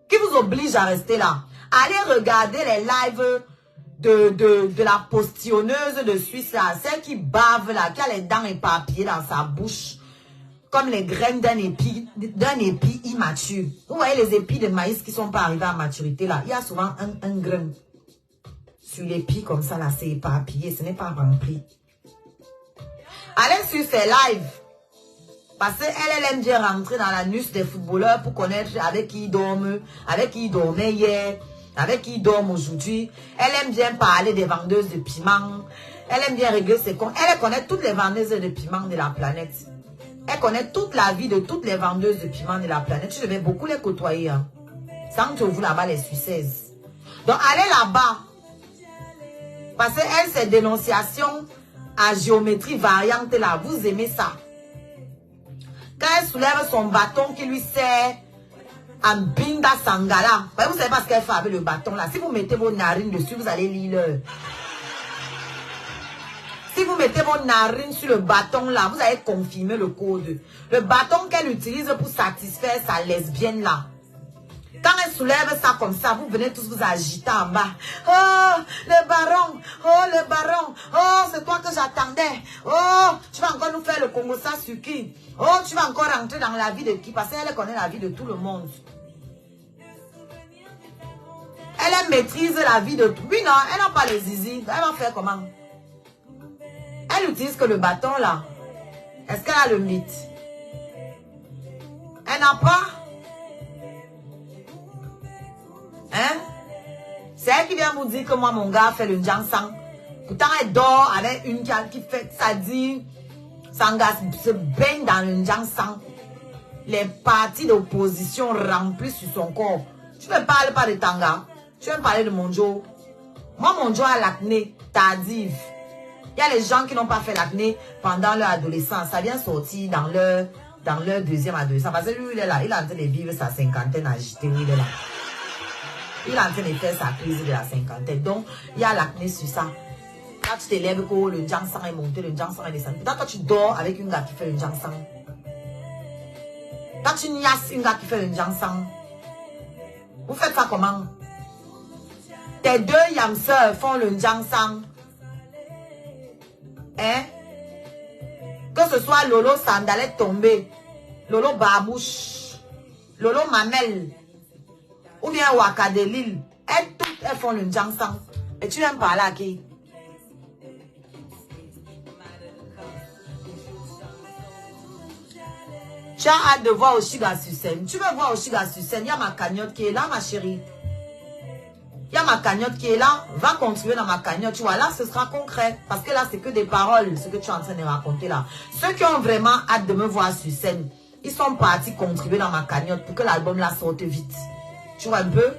Qui vous oblige à rester là? Allez regarder les lives de la postillonneuse de Suisse, là, celle qui bave là, qui a les dents éparpillées dans sa bouche, comme les graines d'un épi immature. Vous voyez les épis de maïs qui ne sont pas arrivés à maturité là, il y a souvent un grain sur l'épi comme ça là, c'est éparpillé, ce n'est pas rempli. Allez sur ses lives. Parce qu'elle aime bien rentrer dans l'anus des footballeurs pour connaître avec qui ils dorment, avec qui ils dormaient hier, avec qui ils dorment aujourd'hui. Elle aime bien parler des vendeuses de piments. Elle aime bien régler ses comptes. Elle connaît toutes les vendeuses de piments de la planète. Elle connaît toute la vie de toutes les vendeuses de piments de la planète. Je devais beaucoup les côtoyer. Hein. Sans que vous là-bas les Suissaises. Donc allez là-bas. Parce qu'elle, ces dénonciations à géométrie variante là, vous aimez ça. Quand elle soulève son bâton qui lui sert Ambinda Sangala. Vous savez pas ce qu'elle fait avec le bâton là. Si vous mettez vos narines dessus, vous allez lire. Si vous mettez vos narines sur le bâton là, vous allez confirmer le code. Le bâton qu'elle utilise pour satisfaire sa lesbienne là. Quand elle soulève ça comme ça, vous venez tous vous agiter en bas. Oh, le baron. Oh, le baron. Oh, c'est toi que j'attendais. Oh, tu vas encore nous faire le Congo ça sur qui? Oh, tu vas encore rentrer dans la vie de qui? Parce qu'elle connaît la vie de tout le monde. Elle maîtrise la vie de tout. Oui, non, elle n'a pas les zizi. Elle va faire comment? Elle utilise que le bâton là. Est-ce qu'elle a le mythe? Elle n'a pas? Hein? C'est elle qui vient vous dire que moi, mon gars fait le Njansang. Pourtant, elle dort avec une qui fait, ça dit, Sanga se baigne dans le Njansang. Les parties d'opposition remplissent sur son corps. Tu ne parles pas de Tanga. Tu veux me parler de Monjo. Moi, Monjo a l'acné tardive. Il y a les gens qui n'ont pas fait l'acné pendant leur adolescence. Ça vient sortir dans leur deuxième adolescence. Parce que lui, il est là. Il est en train de vivre sa cinquantaine agitée. Oui, il est là. Il est en train de faire sa crise de la cinquantaine. Donc, il y a l'acné sur ça. Quand tu t'élèves, le Njansang est monté, le Njansang est descendu. Peut-être quand tu dors avec une gars qui fait le Njansang. Quand tu niasses une gars qui fait le Njansang. Vous faites ça comment? Tes deux yamseurs font le Njansang. Hein? Que ce soit Lolo Sandalette tombée, Lolo Babouche, Lolo Mamel, ou bien Wakadelil, elles font le Njansang. Et tu viens me parler à qui? Tu as hâte de voir Oshiga sur scène. Tu veux voir Oshiga sur scène? Il y a ma cagnotte qui est là, ma chérie. Il y a ma cagnotte qui est là. Va contribuer dans ma cagnotte. Tu vois, là, ce sera concret. Parce que là, c'est que des paroles, ce que tu es en train de raconter là. Ceux qui ont vraiment hâte de me voir sur scène, ils sont partis contribuer dans ma cagnotte pour que l'album là sorte vite. Tu vois un peu?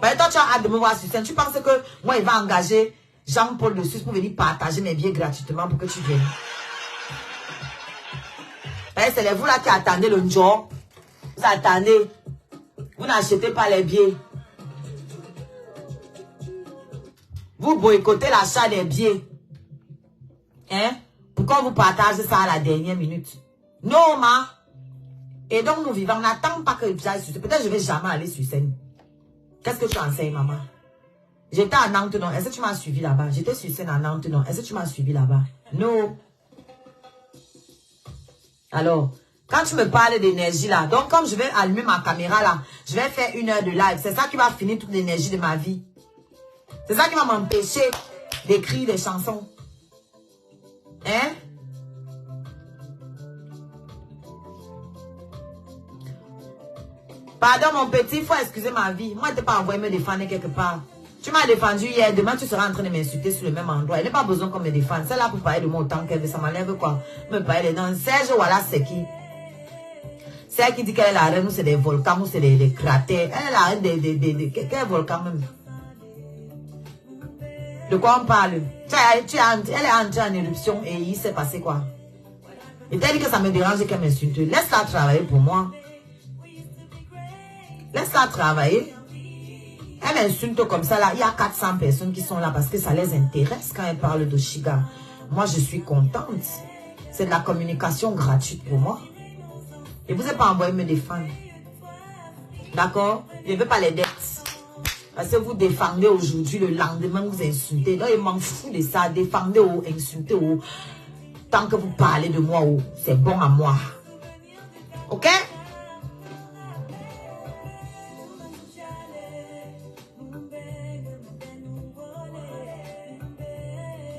Ben, toi, tu as hâte de me voir sur scène. Tu penses que moi, il va engager Jean-Paul de Suisse pour venir partager mes billets gratuitement pour que tu viennes? Ben, c'est vous là qui attendez le jour. Vous attendez. Vous n'achetez pas les billets. Vous boycottez l'achat des billets. Hein? Pourquoi vous partagez ça à la dernière minute? Non, ma. Et donc, nous vivons. On n'attend pas que j'aille sur scène. Peut-être que je ne vais jamais aller sur scène. Qu'est-ce que tu enseignes, maman? J'étais à Nantes, non. Est-ce que tu m'as suivi là-bas? J'étais sur scène à Nantes, non. Est-ce que tu m'as suivi là-bas? Non. Alors, quand tu me parles d'énergie là, donc comme je vais allumer ma caméra là, je vais faire 1 heure de live. C'est ça qui va finir toute l'énergie de ma vie. C'est ça qui va m'empêcher d'écrire des chansons. Hein? Pardon mon petit, il faut excuser ma vie. Moi, je ne t'ai pas envoyé me défendre quelque part. Tu m'as défendu hier, demain tu seras en train de m'insulter sur le même endroit. Il n'est pas besoin qu'on me défende. C'est là pour parler de moi autant qu'elle veut. Ça m'enlève quoi? Me parler dans Serge, voilà c'est qui? C'est elle qui dit qu'elle est la reine ou c'est des volcans ou c'est des cratères. Elle est la reine quel volcan même? De quoi on parle? Elle est entrée en éruption et il s'est passé quoi? Et t'as dit que ça me dérange qu'elle m'insulte. Laisse-la travailler pour moi. Laisse-la travailler. Elle m'insulte comme ça là. Il y a 400 personnes qui sont là parce que ça les intéresse quand elle parle d'Oshiga. Moi, je suis contente. C'est de la communication gratuite pour moi. Et vous n'avez pas envoyé me défendre. D'accord? Je ne veux pas les dettes. Parce que vous défendez aujourd'hui, le lendemain vous insultez. Donc, je m'en fous de ça. Défendez ou insultez ou. Tant que vous parlez de moi, c'est bon à moi. Ok?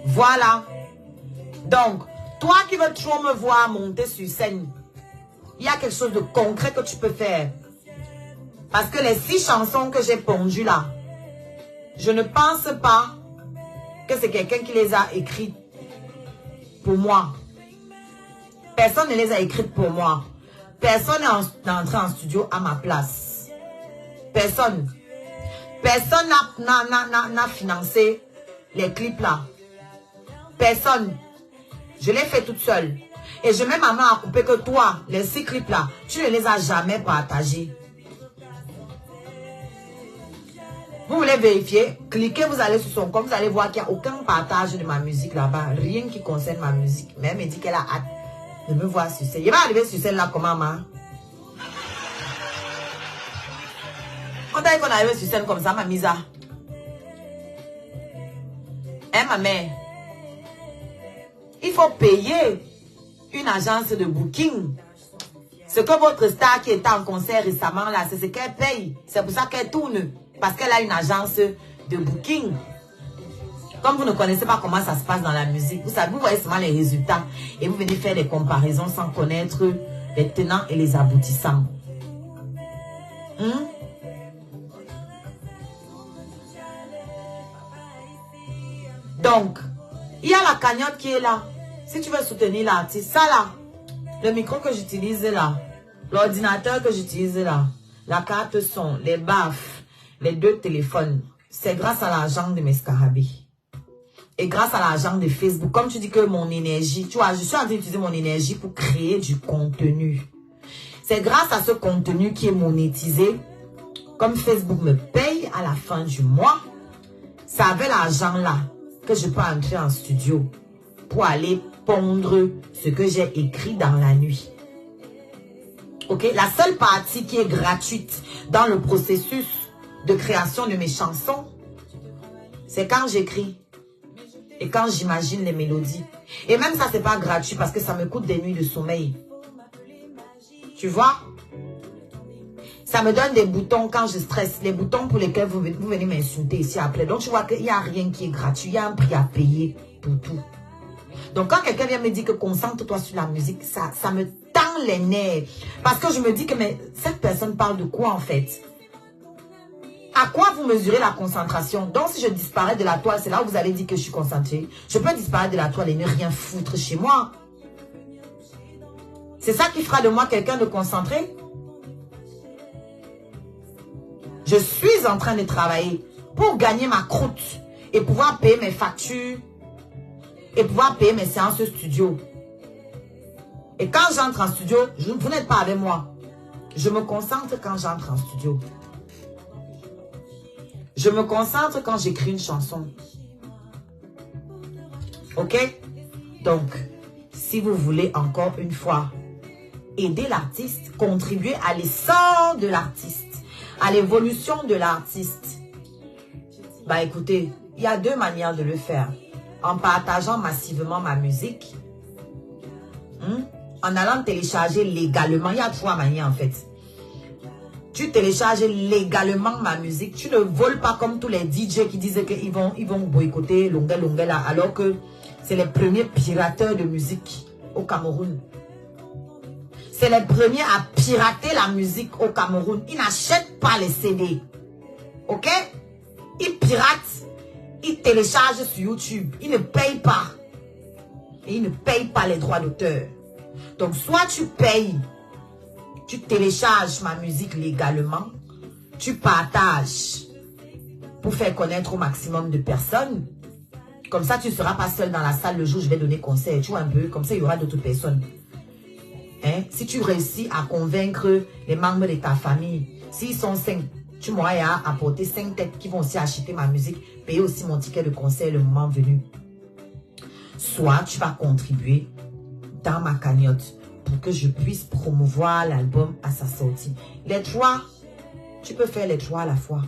Voilà. Donc, toi qui veux trop me voir monter sur scène, il y a quelque chose de concret que tu peux faire. Parce que les 6 chansons que j'ai pondues là, je ne pense pas que c'est quelqu'un qui les a écrites pour moi. Personne ne les a écrites pour moi. Personne n'est entré en studio à ma place. Personne. Personne n'a financé les clips là. Personne. Je l'ai fait toute seule. Et je mets ma main à couper que toi, les 6 clips là, tu ne les as jamais partagés. Vous voulez vérifier? Cliquez, vous allez sur son compte, vous allez voir qu'il n'y a aucun partage de ma musique là-bas. Rien qui concerne ma musique. Mais elle me dit qu'elle a hâte de me voir sur celle. Il va arriver sur celle-là comment, ma? On t'a dit qu'on arrive sur scène comme ça, ma misa. Hein, ma mère? Il faut payer une agence de booking. Ce que votre star qui était en concert récemment, là, c'est ce qu'elle paye. C'est pour ça qu'elle tourne. Parce qu'elle a une agence de booking. Comme vous ne connaissez pas comment ça se passe dans la musique, vous savez, vous voyez seulement les résultats. Et vous venez faire des comparaisons sans connaître les tenants et les aboutissants. Donc, il y a la cagnotte qui est là. Si tu veux soutenir l'artiste, ça là, le micro que j'utilise là, l'ordinateur que j'utilise là, la carte son, les baffes, les 2 téléphones, c'est grâce à l'argent de mes scarabées. Et grâce à l'argent de Facebook. Comme tu dis que mon énergie, tu vois, je suis en train d'utiliser mon énergie pour créer du contenu. C'est grâce à ce contenu qui est monétisé. Comme Facebook me paye à la fin du mois, c'est avec l'argent là que je peux entrer en studio pour aller pondre ce que j'ai écrit dans la nuit. Ok? La seule partie qui est gratuite dans le processus de création de mes chansons, c'est quand j'écris et quand j'imagine les mélodies. Et même ça, c'est pas gratuit parce que ça me coûte des nuits de sommeil. Tu vois? Ça me donne des boutons quand je stresse. Les boutons pour lesquels vous venez m'insulter ici après. Donc, tu vois qu'il n'y a rien qui est gratuit. Il y a un prix à payer pour tout. Donc, quand quelqu'un vient me dire que concentre-toi sur la musique, ça me tend les nerfs. Parce que je me dis que mais cette personne parle de quoi en fait? À quoi vous mesurez la concentration? Donc, si je disparais de la toile, c'est là où vous allez dire que je suis concentré. Je peux disparaître de la toile et ne rien foutre chez moi. C'est ça qui fera de moi quelqu'un de concentré? Je suis en train de travailler pour gagner ma croûte et pouvoir payer mes factures et pouvoir payer mes séances studio. Et quand j'entre en studio, vous n'êtes pas avec moi. Je me concentre quand j'entre en studio. Je me concentre quand j'écris une chanson. Ok? Donc, si vous voulez encore une fois aider l'artiste, contribuer à l'essor de l'artiste, à l'évolution de l'artiste, bah écoutez, il y a 2 manières de le faire. En partageant massivement ma musique, en allant télécharger légalement. Il y a 3 manières en fait. Tu télécharges légalement ma musique. Tu ne voles pas comme tous les DJ qui disaient qu'ils vont boycotter Longuet là, alors que c'est les premiers pirateurs de musique au Cameroun. C'est les premiers à pirater la musique au Cameroun. Ils n'achètent pas les CD. Ok? Ils piratent. Ils téléchargent sur YouTube. Ils ne payent pas. Et ils ne payent pas les droits d'auteur. Donc, soit tu payes, tu télécharges ma musique légalement, tu partages pour faire connaître au maximum de personnes. Comme ça, tu ne seras pas seul dans la salle le jour où je vais donner conseil. Tu vois un peu, comme ça, il y aura d'autres personnes. Hein? Si tu réussis à convaincre les membres de ta famille, s'ils sont 5, tu m'auras apporté 5 têtes qui vont aussi acheter ma musique, payer aussi mon ticket de concert le moment venu. Soit tu vas contribuer dans ma cagnotte pour que je puisse promouvoir l'album à sa sortie. Les 3, tu peux faire les 3 à la fois.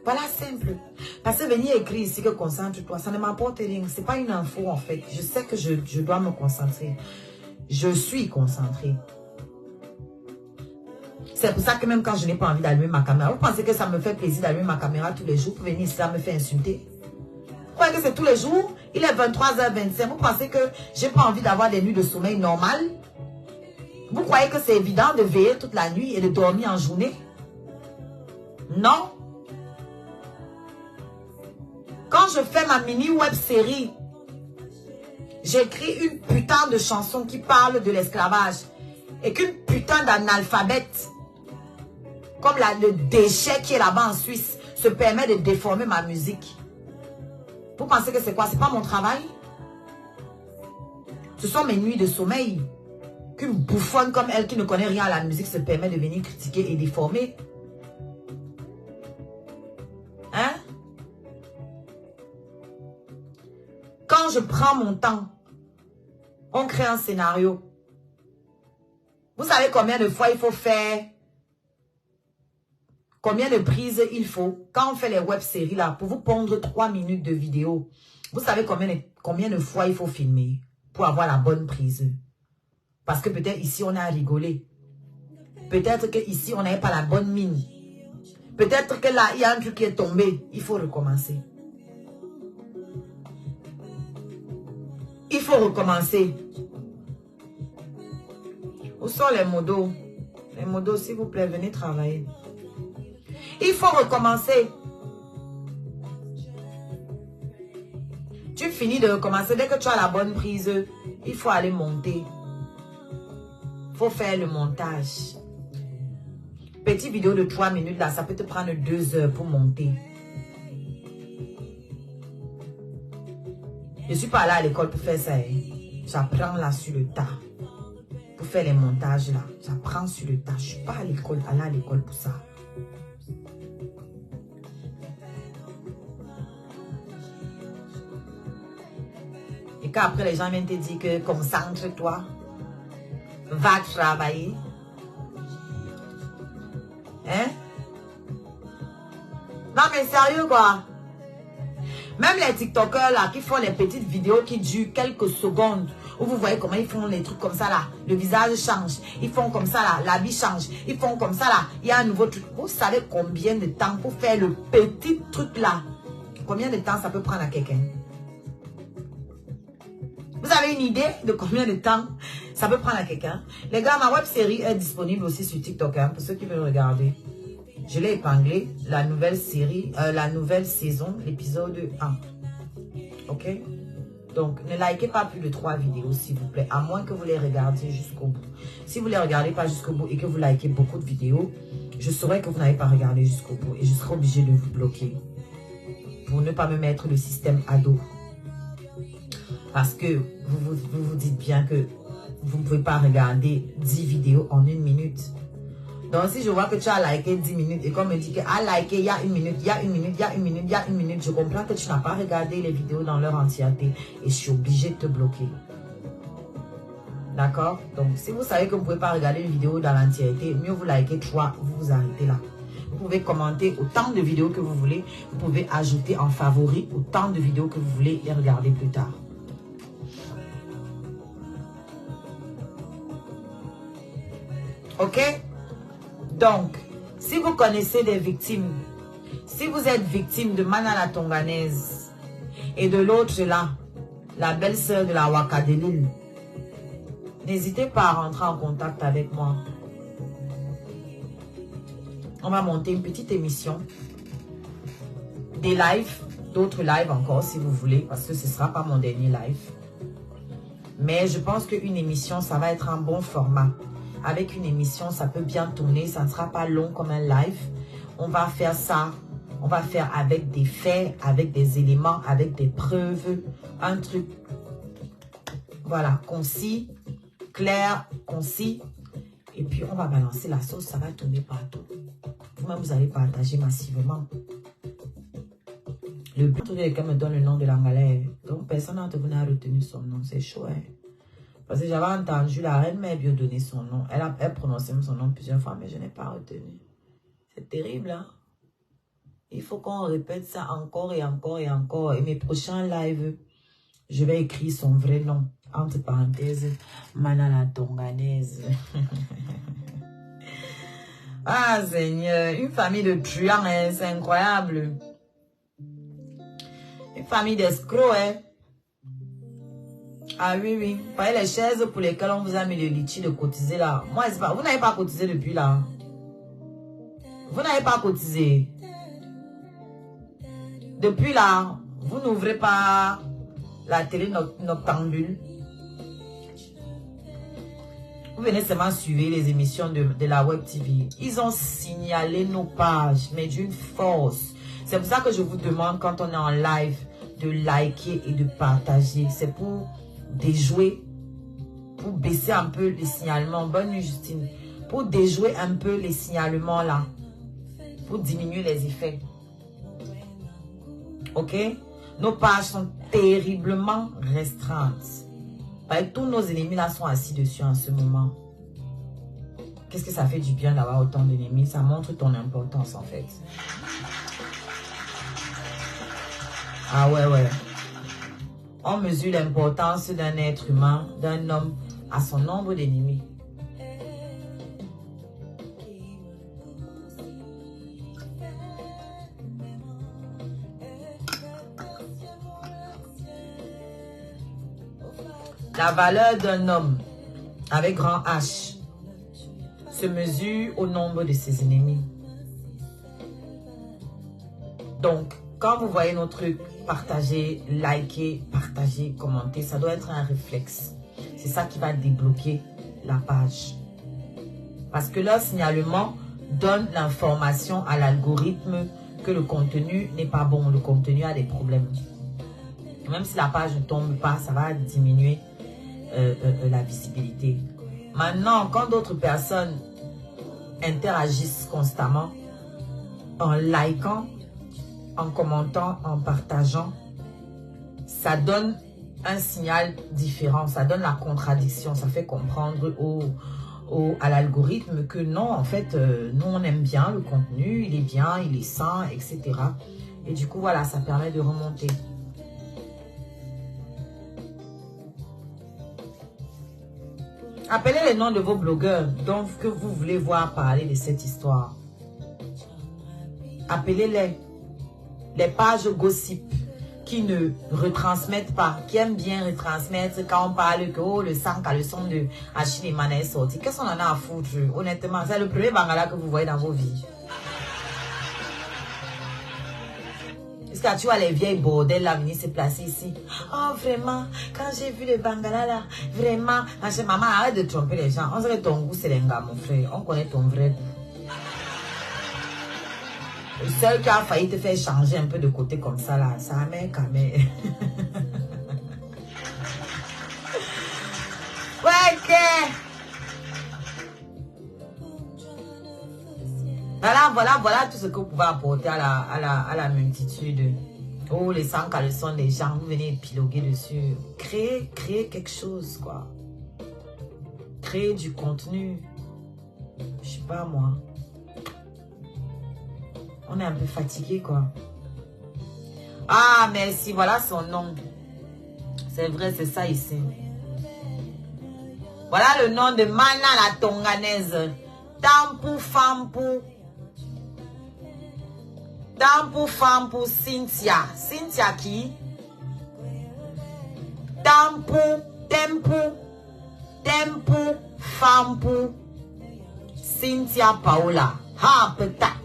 Voilà, simple. Parce que venir écrire ici que concentre-toi, ça ne m'apporte rien. Ce n'est pas une info en fait. Je sais que je dois me concentrer. Je suis concentrée. C'est pour ça que même quand je n'ai pas envie d'allumer ma caméra, vous pensez que ça me fait plaisir d'allumer ma caméra tous les jours pour venir ici me faire insulter? Vous croyez que c'est tous les jours? Il est 23h25. Vous pensez que j'ai pas envie d'avoir des nuits de sommeil normales? Vous croyez que c'est évident de veiller toute la nuit et de dormir en journée? Non. Quand je fais ma mini web série, j'écris une putain de chanson qui parle de l'esclavage et qu'une putain d'analphabète comme le déchet qui est là-bas en Suisse se permet de déformer ma musique. Vous pensez que c'est quoi? C'est pas mon travail? Ce sont mes nuits de sommeil qu'une bouffonne comme elle qui ne connaît rien à la musique se permet de venir critiquer et déformer. je prends mon temps. On crée un scénario. Vous savez combien de fois il faut faire? Combien de prises il faut? Quand on fait les web-séries là, pour vous pondre 3 minutes de vidéo, vous savez combien de fois il faut filmer pour avoir la bonne prise? Parce que peut-être ici on a rigolé. Peut-être que ici on n'avait pas la bonne mine. Peut-être que là, il y a un truc qui est tombé. Il faut recommencer. Il faut recommencer. Où sont les modos? Les modos, s'il vous plaît, venez travailler. Il faut recommencer. Tu finis de recommencer. Dès que tu as la bonne prise, il faut aller monter. Il faut faire le montage. Petite vidéo de 3 minutes, là, ça peut te prendre 2 heures pour monter. Je ne suis pas allée à l'école pour faire ça. J'apprends là sur le tas. Pour faire les montages là. J'apprends sur le tas. Je ne suis pas allée à l'école pour ça. Et quand après les gens viennent te dire que concentre-toi. Va travailler. Hein? Non mais sérieux quoi. Même les TikTokers là qui font les petites vidéos qui durent quelques secondes. Où vous voyez comment ils font les trucs comme ça là. Le visage change. Ils font comme ça là. L'habit change. Ils font comme ça là. Il y a un nouveau truc. Vous savez combien de temps pour faire le petit truc là? Combien de temps ça peut prendre à quelqu'un? Vous avez une idée de combien de temps ça peut prendre à quelqu'un? Les gars, ma web série est disponible aussi sur TikTok. Hein, pour ceux qui veulent regarder. Je l'ai épinglé. La nouvelle série, la nouvelle saison, l'épisode 1. Ok? Donc, ne likez pas plus de 3 vidéos, s'il vous plaît. À moins que vous les regardiez jusqu'au bout. Si vous ne les regardez pas jusqu'au bout et que vous likez beaucoup de vidéos, je saurai que vous n'avez pas regardé jusqu'au bout. Et je serai obligée de vous bloquer. Pour ne pas me mettre le système ado. Parce que vous vous dites bien que vous ne pouvez pas regarder 10 vidéos en 1 minute. Donc si je vois que tu as liké 10 minutes et qu'on me dit que liké il y a 1 minute, il y a 1 minute, il y a 1 minute, il y a 1 minute, je comprends que tu n'as pas regardé les vidéos dans leur entièreté et je suis obligée de te bloquer. D'accord? Donc si vous savez que vous ne pouvez pas regarder une vidéo dans l'entièreté, mieux vous likez 3, vous vous arrêtez là. Vous pouvez commenter autant de vidéos que vous voulez. Vous pouvez ajouter en favori autant de vidéos que vous voulez et regarder plus tard. Ok? Donc, si vous connaissez des victimes, si vous êtes victime de Mana la Tonganaise et de l'autre là, la belle-sœur de la Wakadelil, n'hésitez pas à rentrer en contact avec moi. On va monter une petite émission, des lives, d'autres lives encore si vous voulez, parce que ce ne sera pas mon dernier live. Mais je pense qu'une émission, ça va être un bon format. Avec une émission, ça peut bien tourner. Ça ne sera pas long comme un live. On va faire ça. On va faire avec des faits, avec des éléments, avec des preuves. Un truc, voilà, concis, clair, concis. Et puis, on va balancer la sauce. Ça va tourner partout. Vous-même, vous allez partager massivement. Le but, c'est que quelqu'un me donne le nom de l'Angalais. Donc, personne d'entre vous n'a retenu son nom. C'est chaud, hein? Parce que j'avais entendu la reine mère bien donner son nom. Elle prononçait son nom plusieurs fois, mais je n'ai pas retenu. C'est terrible, hein? Il faut qu'on répète ça encore et encore et encore. Et mes prochains lives, je vais écrire son vrai nom. Entre parenthèses, Mana la Tonganaise. Ah, Seigneur. Une famille de truands, hein, c'est incroyable. Une famille d'escrocs, hein. Ah oui, oui. Vous voyez les chaises pour lesquelles on vous a mis le litchi de cotiser là. Moi, c'est pas. Vous n'avez pas cotisé depuis là. Vous n'avez pas cotisé. Depuis là, vous n'ouvrez pas la télé noctambule. Vous venez seulement suivre les émissions de la Web TV. Ils ont signalé nos pages, mais d'une force. C'est pour ça que je vous demande quand on est en live de liker et de partager. C'est pour déjouer, pour baisser un peu les signalements. Bonne nuit, Justine. Pour déjouer un peu les signalements là. Pour diminuer les effets. Ok? Nos pages sont terriblement restreinte. Tous nos ennemis là sont assis dessus en ce moment. Qu'est-ce que ça fait du bien d'avoir autant d'ennemis? Ça montre ton importance en fait. Ah ouais, ouais. On mesure l'importance d'un être humain, d'un homme, à son nombre d'ennemis. La valeur d'un homme avec grand H se mesure au nombre de ses ennemis. Donc, quand vous voyez nos trucs, partagez, likez, partagez, commentez, ça doit être un réflexe. C'est ça qui va débloquer la page. Parce que leur signalement donne l'information à l'algorithme que le contenu n'est pas bon, le contenu a des problèmes. Même si la page ne tombe pas, ça va diminuer la visibilité. Maintenant, quand d'autres personnes interagissent constamment, en likant, en commentant, en partageant, ça donne un signal différent, ça donne la contradiction, ça fait comprendre à l'algorithme que non, en fait, nous on aime bien le contenu, il est bien, il est sain, etc. Et du coup, voilà, ça permet de remonter. Appelez les noms de vos blogueurs donc que vous voulez voir parler de cette histoire. Appelez-les. Les pages gossip qui ne retransmettent pas, qui aiment bien retransmettre quand on parle que oh, le sang à le son de Achille et Mana est sorti. Qu'est-ce qu'on en a à foutre? Honnêtement, c'est le premier bangala que vous voyez dans vos vies. Est-ce que tu vois les vieilles bordels là venir se placer ici? Oh vraiment, quand j'ai vu le bangala là, vraiment, maman arrête de tromper les gens. On dirait que ton goût c'est l'enga mon frère, on connaît ton vrai goût. Le seul qui a failli te faire changer un peu de côté comme ça là, ça m'a quand même. Ouais, ok. Voilà tout ce que vous pouvez apporter à la multitude. Oh, les 100 caleçons des gens, vous venez épiloguer dessus. Créer quelque chose, quoi. Créer du contenu. Je sais pas, moi. On est un peu fatigué, quoi. Ah, merci, voilà son nom. C'est vrai, c'est ça ici. Voilà le nom de Mana la Tonganaise. Tampou Fampou. Tampou Fampou Cynthia. Cynthia qui? Tampou Fampou Cynthia Paola. Ha, peut-être.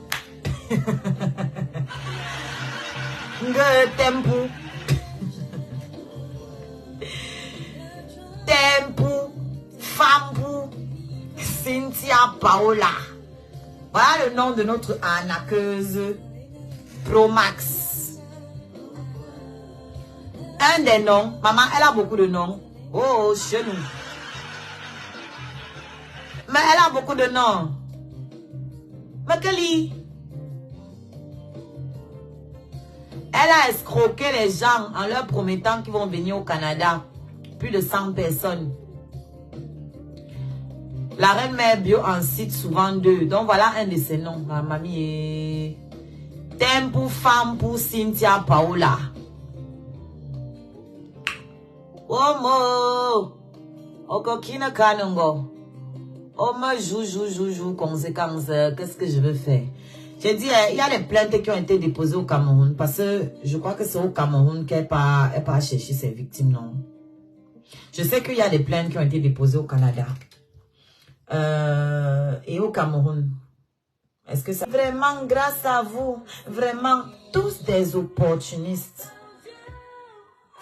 Tempo Fampou Cynthia Paola. Voilà le nom de notre arnaqueuse Pro Max. Un des noms. Maman, elle a beaucoup de noms. Oh, chez nous. Mais elle a beaucoup de noms. Mais que lit? Elle a escroqué les gens en leur promettant qu'ils vont venir au Canada. Plus de 100 personnes. La reine mère bio en cite souvent deux. Donc voilà un de ses noms. Ma mamie est... Tempo Fampou Cynthia Paola. Oh Okokina Kanongo. Oh moi joue conséquence. Qu'est-ce que je veux faire? J'ai dit, il y a les plaintes qui ont été déposées au Cameroun parce que je crois que c'est au Cameroun qu'elle pas cherché ses victimes, non. Je sais qu'il y a des plaintes qui ont été déposées au Canada et au Cameroun. Est-ce que ça... Vraiment, grâce à vous, vraiment, tous des opportunistes.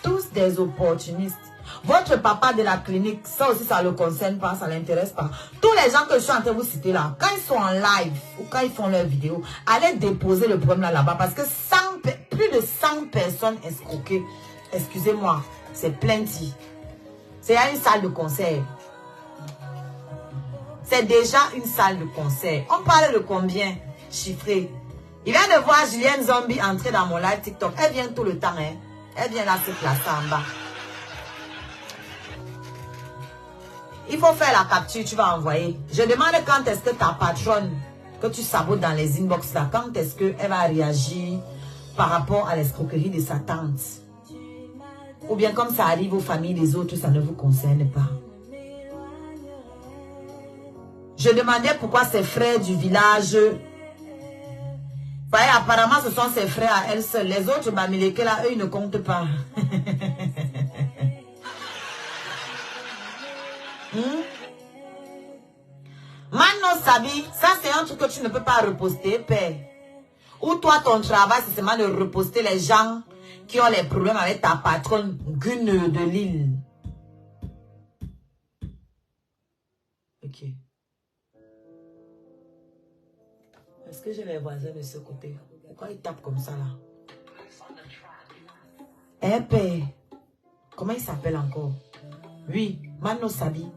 Tous des opportunistes. Votre papa de la clinique, ça aussi, ça ne le concerne pas, ça ne l'intéresse pas. Tous les gens que je suis en train de vous citer là, quand ils sont en live ou quand ils font leurs vidéos, allez déposer le problème là-bas parce que plus de 100 personnes escroquées, excusez-moi, c'est plenty. C'est une salle de concert. C'est déjà une salle de concert. On parle de combien chiffré? Il vient de voir Julienne Zombie entrer dans mon live TikTok. Elle vient tout le temps, hein. Elle vient là se placer en bas. Il faut faire la capture, tu vas envoyer. Je demande quand est-ce que ta patronne, que tu sabotes dans les inbox là, quand est-ce qu'elle va réagir par rapport à l'escroquerie de sa tante. Ou bien comme ça arrive aux familles des autres, ça ne vous concerne pas. Je demandais pourquoi ses frères du village... Voyez, apparemment, ce sont ses frères à elle seule. Les autres Bamileke là, eux, ils ne comptent pas. Mano Sabi, ça c'est un truc que tu ne peux pas reposter, père. Ou toi, ton travail, c'est seulement de reposter les gens qui ont les problèmes avec ta patronne Gune de Lille. Ok. Est-ce que j'ai les voisins de ce côté? Pourquoi ils tapent comme ça là? Eh père, comment il s'appelle encore? Oui, Mano Sabi.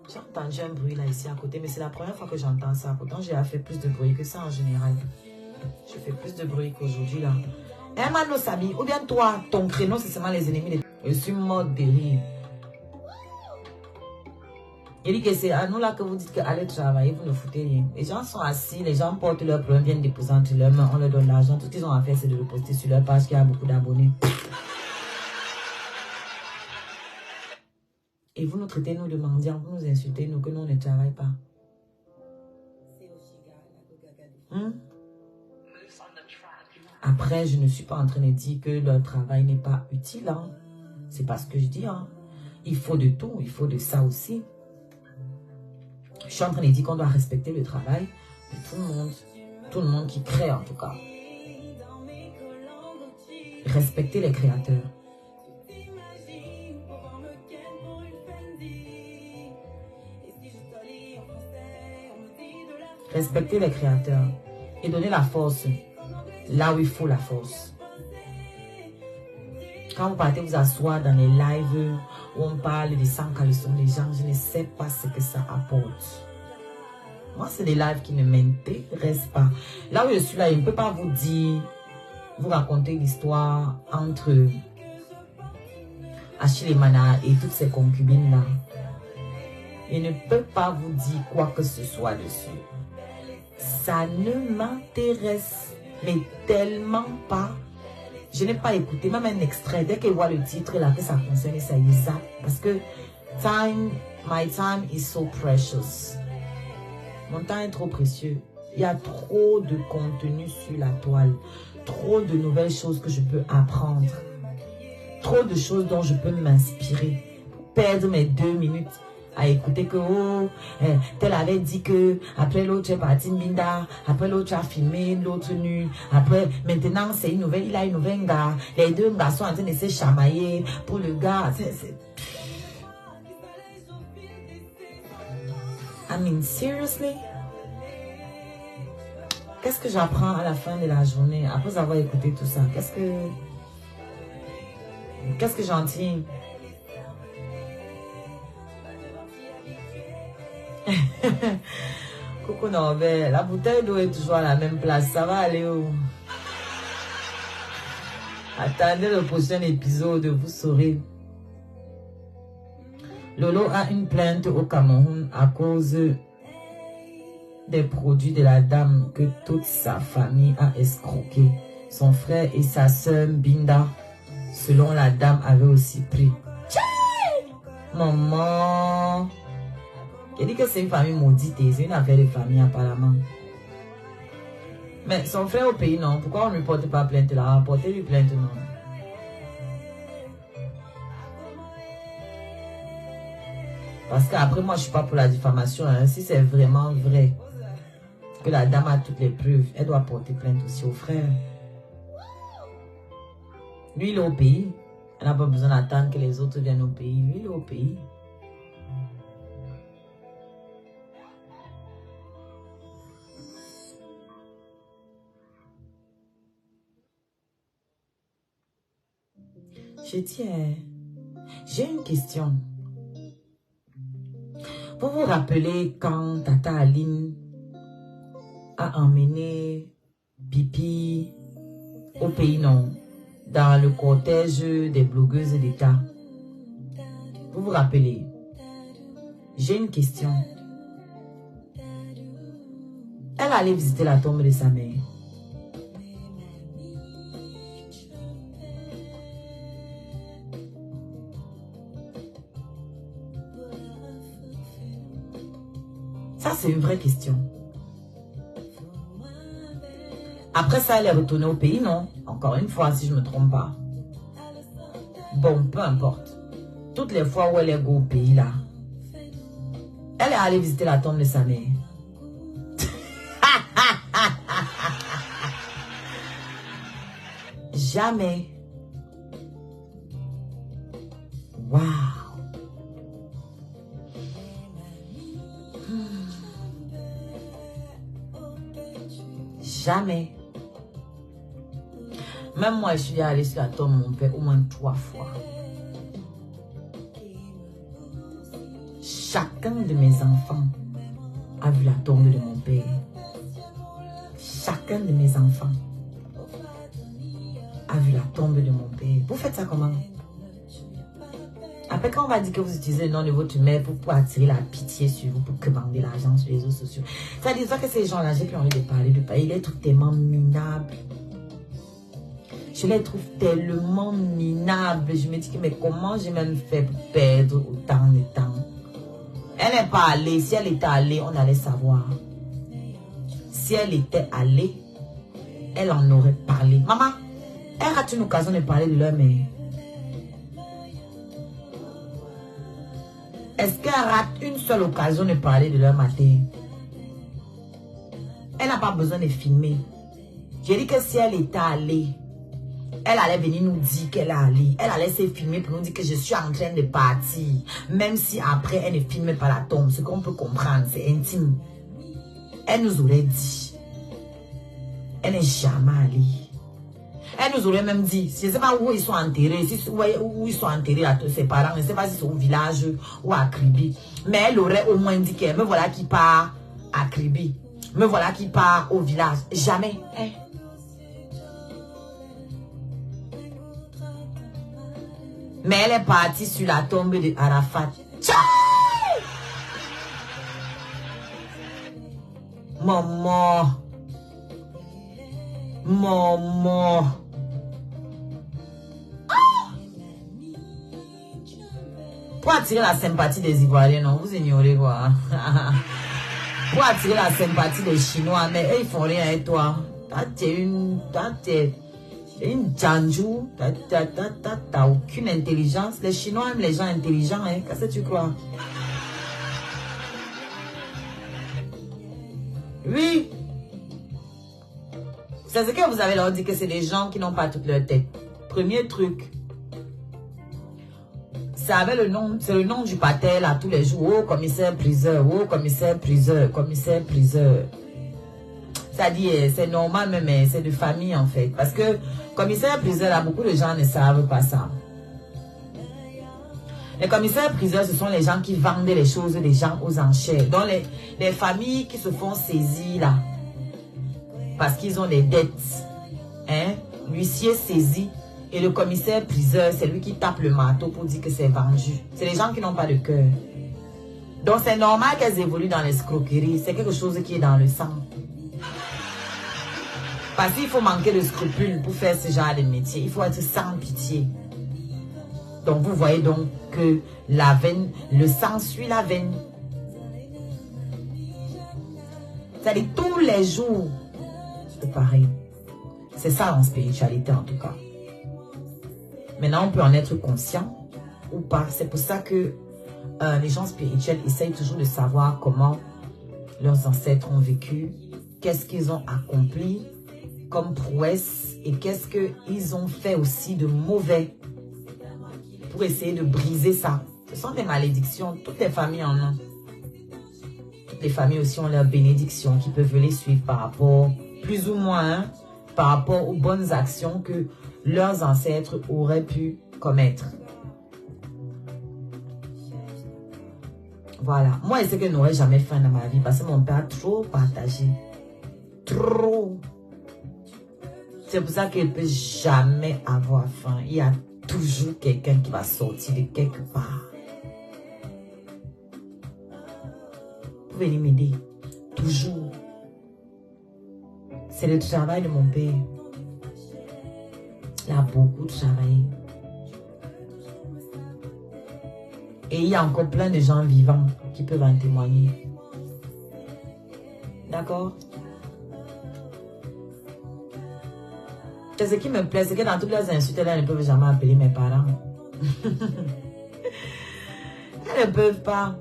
J'ai entendu un bruit là ici à côté, mais c'est la première fois que j'entends ça. Pourtant, j'ai fait plus de bruit que ça en général. Je fais plus de bruit qu'aujourd'hui là. Eh Mano Sabi, ou bien toi, ton créneau, c'est seulement les ennemis. Je suis mort de rire. Il dit que c'est à nous là que vous dites qu'allez travailler, vous ne foutez rien. Les gens sont assis, les gens portent leurs problèmes, viennent déposer entre leurs mains, on leur donne l'argent. Tout ce qu'ils ont à faire, c'est de le poster sur leur page qui a beaucoup d'abonnés. Et vous nous traitez, nous, de mendiants, vous nous insultez, nous, que nous, on ne travaille pas. Après, je ne suis pas en train de dire que leur travail n'est pas utile. Hein. C'est pas ce que je dis. Hein. Il faut de tout, il faut de ça aussi. Je suis en train de dire qu'on doit respecter le travail de tout le monde. Tout le monde qui crée, en tout cas. Respecter les créateurs. Respecter les créateurs. Et donner la force là où il faut la force. Quand vous partez vous asseoir dans les lives où on parle des sans caleçons des gens, je ne sais pas ce que ça apporte. Moi, c'est des lives qui ne m'intéressent pas. Là où je suis là, je ne peux pas vous dire, vous raconter l'histoire entre Achille et Mana et toutes ces concubines-là. Je ne peux pas vous dire quoi que ce soit dessus. Ça ne m'intéresse, mais tellement pas. Je n'ai pas écouté, même un extrait. Dès qu'elle voit le titre là, que ça concerne, ça y zappe. Parce que my time is so precious. Mon temps est trop précieux. Il y a trop de contenu sur la toile. Trop de nouvelles choses que je peux apprendre. Trop de choses dont je peux m'inspirer. Perdre mes 2 minutes à écouter que oh, tel avait dit que après l'autre est parti Mbinda, après l'autre a filmé l'autre nu, après maintenant c'est une nouvelle, il a une nouvelle gars, les 2 gars sont en train de se chamailler pour le gars. I mean seriously, qu'est-ce que j'apprends à la fin de la journée après avoir écouté tout ça? Qu'est-ce que j'en tire? Coucou Norbert, la bouteille d'eau est toujours à la même place, ça va aller où? Attendez le prochain épisode, vous saurez. Lolo a une plainte au Cameroun à cause des produits de la dame que toute sa famille a escroqué. Son frère et sa soeur Binda, selon la dame, avaient aussi pris. Maman! Il dit que c'est une famille maudite, c'est une affaire de famille apparemment. Mais son frère au pays, non. Pourquoi on ne lui porte pas plainte là? Portez-lui plainte, non. Parce qu'après, moi, je ne suis pas pour la diffamation. Hein. Si c'est vraiment vrai que la dame a toutes les preuves, elle doit porter plainte aussi au frère. Lui, il est au pays. Elle n'a pas besoin d'attendre que les autres viennent au pays. Lui, il est au pays. Je dis, j'ai une question. Vous vous rappelez quand Tata Aline a emmené Pipi au pays, non? dans le cortège des blogueuses d'État. Vous vous rappelez? J'ai une question. Elle allait visiter la tombe de sa mère. Ça, c'est une vraie question. Après ça, elle est retournée au pays, non? Encore une fois, si je ne me trompe pas. Bon, peu importe. Toutes les fois où elle est au pays, là, elle est allée visiter la tombe de sa mère. Jamais. Waouh. Jamais. Même moi, je suis allée sur la tombe de mon père au moins 3 fois. Chacun de mes enfants a vu la tombe de mon père. Chacun de mes enfants a vu la tombe de mon père. Vous faites ça comment? Après, quand on va dire que vous utilisez le nom de votre mère pour attirer la pitié sur vous, pour commander l'argent sur les réseaux sociaux, ça dit que ces gens-là, j'ai plus envie de parler de paix. Ils les trouvent tellement minables. Je les trouve tellement minables. Je me dis que, mais comment j'ai même fait pour perdre autant de temps? Elle n'est pas allée. Si elle était allée, on allait savoir. Si elle était allée, elle en aurait parlé. Maman, elle rate une occasion de parler de leur mère. Est-ce qu'elle rate une seule occasion de parler de leur matin? Elle n'a pas besoin de filmer. J'ai dit que si elle était allée, elle allait venir nous dire qu'elle est allée. Elle allait se filmer pour nous dire que je suis en train de partir. Même si après, elle ne filme pas la tombe. Ce qu'on peut comprendre, c'est intime. Elle nous aurait dit. Elle n'est jamais allée. Elle nous aurait même dit, je ne sais pas où ils sont enterrés, où ils sont enterrés, ses parents, je ne sais pas si c'est au village ou à Kribi. Mais elle aurait au moins dit que me voilà qui part à Kribi. Me voilà qui part au village. Jamais. Hein? Mais elle est partie sur la tombe de Arafat. Maman. Maman. Pour attirer la sympathie des Ivoiriens, non, vous ignorez quoi. Pour attirer la sympathie des Chinois, mais eux, ils font rien avec toi. T'es une Janju, t'as aucune intelligence. Les Chinois aiment les gens intelligents, hein. Qu'est-ce que tu crois? Oui. C'est ce que vous avez leur dit, que c'est des gens qui n'ont pas toute leur tête. Premier truc. C'est le nom du patel à tous les jours. Oh, commissaire priseur, oh, commissaire priseur, commissaire priseur. C'est-à-dire, c'est normal même, c'est de famille en fait. Parce que commissaire priseur, là, beaucoup de gens ne savent pas ça. Les commissaires priseurs, ce sont les gens qui vendent les choses des gens aux enchères. Donc les familles qui se font saisir là, parce qu'ils ont des dettes. Hein? L'huissier saisit. Et le commissaire priseur, c'est lui qui tape le marteau pour dire que c'est vendu. C'est les gens qui n'ont pas de cœur. Donc c'est normal qu'elles évoluent dans l'escroquerie. C'est quelque chose qui est dans le sang. Parce qu'il faut manquer de scrupules pour faire ce genre de métier. Il faut être sans pitié. Donc vous voyez donc que la veine, le sang suit la veine. C'est-à-dire tous les jours. C'est pareil. C'est ça en spiritualité en tout cas. Maintenant, on peut en être conscient ou pas. C'est pour ça que les gens spirituels essayent toujours de savoir comment leurs ancêtres ont vécu, qu'est-ce qu'ils ont accompli comme prouesse et qu'est-ce qu'ils ont fait aussi de mauvais pour essayer de briser ça. Ce sont des malédictions. Toutes les familles en ont. Toutes les familles aussi ont leurs bénédictions qui peuvent les suivre par rapport, plus ou moins, par rapport aux bonnes actions que leurs ancêtres auraient pu commettre. Voilà. Moi, je sais que je n'aurais jamais faim dans ma vie parce que mon père a trop partagé. Trop. C'est pour ça qu'elle ne peut jamais avoir faim. Il y a toujours quelqu'un qui va sortir de quelque part. Vous venez m'aider. Toujours. C'est le travail de mon père. Il a beaucoup travaillé. Et il y a encore plein de gens vivants qui peuvent en témoigner. D'accord? Et ce qui me plaît, c'est que dans toutes les insultes, elles ne peuvent jamais appeler mes parents. Elles ne peuvent pas.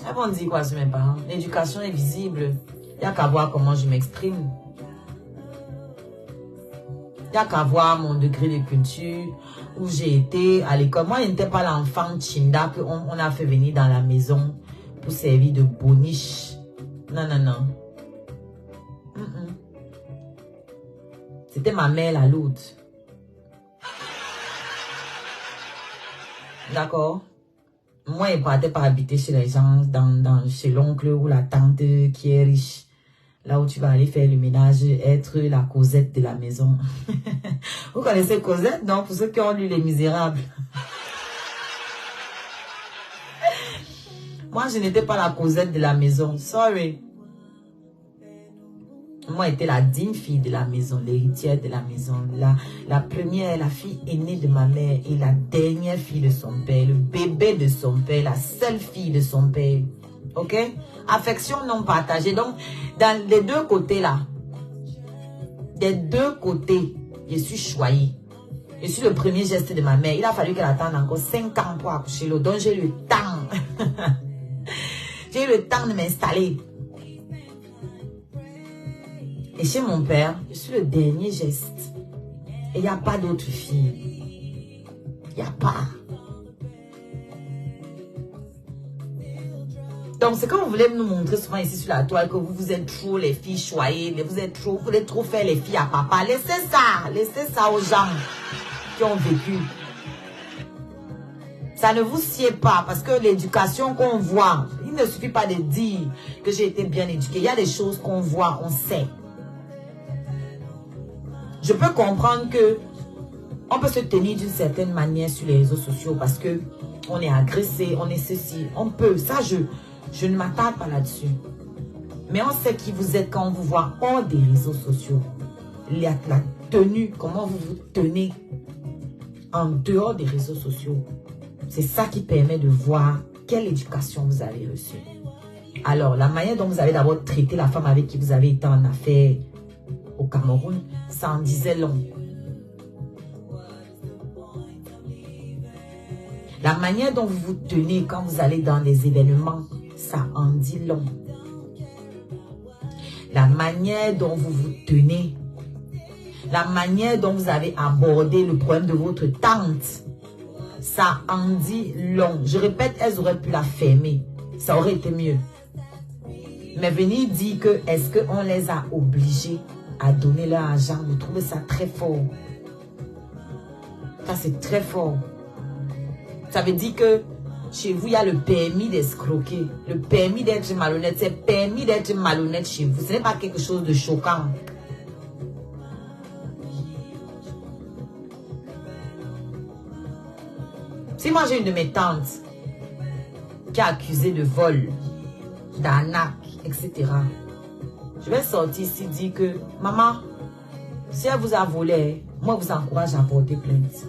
Elles vont dire quoi sur mes parents? L'éducation est visible. Il n'y a qu'à voir comment je m'exprime. Il n'y a qu'à voir mon degré de culture, où j'ai été à l'école. Moi, je n'étais pas l'enfant Chinda qu'on a fait venir dans la maison pour servir de boniche. Non, non, non. C'était ma mère la lourde. D'accord? Moi, je ne partais pas habiter chez les gens, chez l'oncle ou la tante qui est riche. Là où tu vas aller faire le ménage, être la Cosette de la maison. Vous connaissez Cosette, non? Pour ceux qui ont lu Les Misérables. Moi, je n'étais pas la Cosette de la maison. Sorry. Moi, j'étais la digne fille de la maison, l'héritière de la maison. La première, la fille aînée de ma mère et la dernière fille de son père. Le bébé de son père, la seule fille de son père. Ok? Affection non partagée. Donc, dans les deux côtés là, des deux côtés, je suis choyée. Je suis le premier geste de ma mère. Il a fallu qu'elle attende encore 5 ans pour accoucher l'autre. Donc, j'ai eu le temps. J'ai eu le temps de m'installer. Et chez mon père, je suis le dernier geste. Et il n'y a pas d'autre fille. Il n'y a pas. Donc, c'est quand vous voulez nous montrer souvent ici sur la toile que vous êtes trop les filles choyées, vous voulez trop faire les filles à papa. Laissez ça aux gens qui ont vécu. Ça ne vous sied pas parce que l'éducation qu'on voit, il ne suffit pas de dire que j'ai été bien éduquée. Il y a des choses qu'on voit, on sait. Je peux comprendre que on peut se tenir d'une certaine manière sur les réseaux sociaux parce que on est agressé, on est ceci, on peut. Ça, je ne m'attarde pas là-dessus. Mais on sait qui vous êtes quand on vous voit hors des réseaux sociaux. La tenue, comment vous vous tenez en dehors des réseaux sociaux. C'est ça qui permet de voir quelle éducation vous avez reçue. Alors, la manière dont vous avez d'abord traité la femme avec qui vous avez été en affaires au Cameroun, ça en disait long. La manière dont vous vous tenez quand vous allez dans des événements, ça en dit long. La manière dont vous vous tenez, la manière dont vous avez abordé le problème de votre tante, ça en dit long. Je répète, elles auraient pu la fermer. Ça aurait été mieux. Mais venir dire que est-ce qu'on les a obligés à donner leur argent, vous trouvez ça très fort. Ça, c'est très fort. Ça veut dire que chez vous, il y a le permis d'escroquer. Le permis d'être malhonnête. C'est permis d'être malhonnête chez vous. Ce n'est pas quelque chose de choquant. Si moi, j'ai une de mes tantes qui est accusée de vol, d'arnaque, etc., je vais sortir ici dire que, maman, si elle vous a volé, moi, je vous encourage à porter plainte.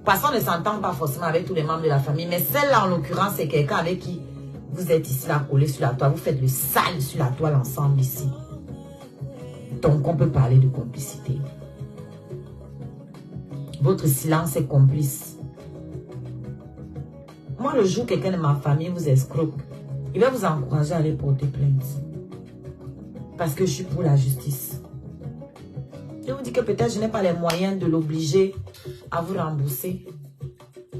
Parce qu'on ne s'entend pas forcément avec tous les membres de la famille, mais celle-là, en l'occurrence, c'est quelqu'un avec qui vous êtes ici, là, collé sur la toile. Vous faites le sale sur la toile ensemble ici. Donc, on peut parler de complicité. Votre silence est complice. Moi, le jour où quelqu'un de ma famille vous escroque, il va vous encourager à aller porter plainte. Parce que je suis pour la justice. Je vous dis que peut-être je n'ai pas les moyens de l'obliger à vous rembourser.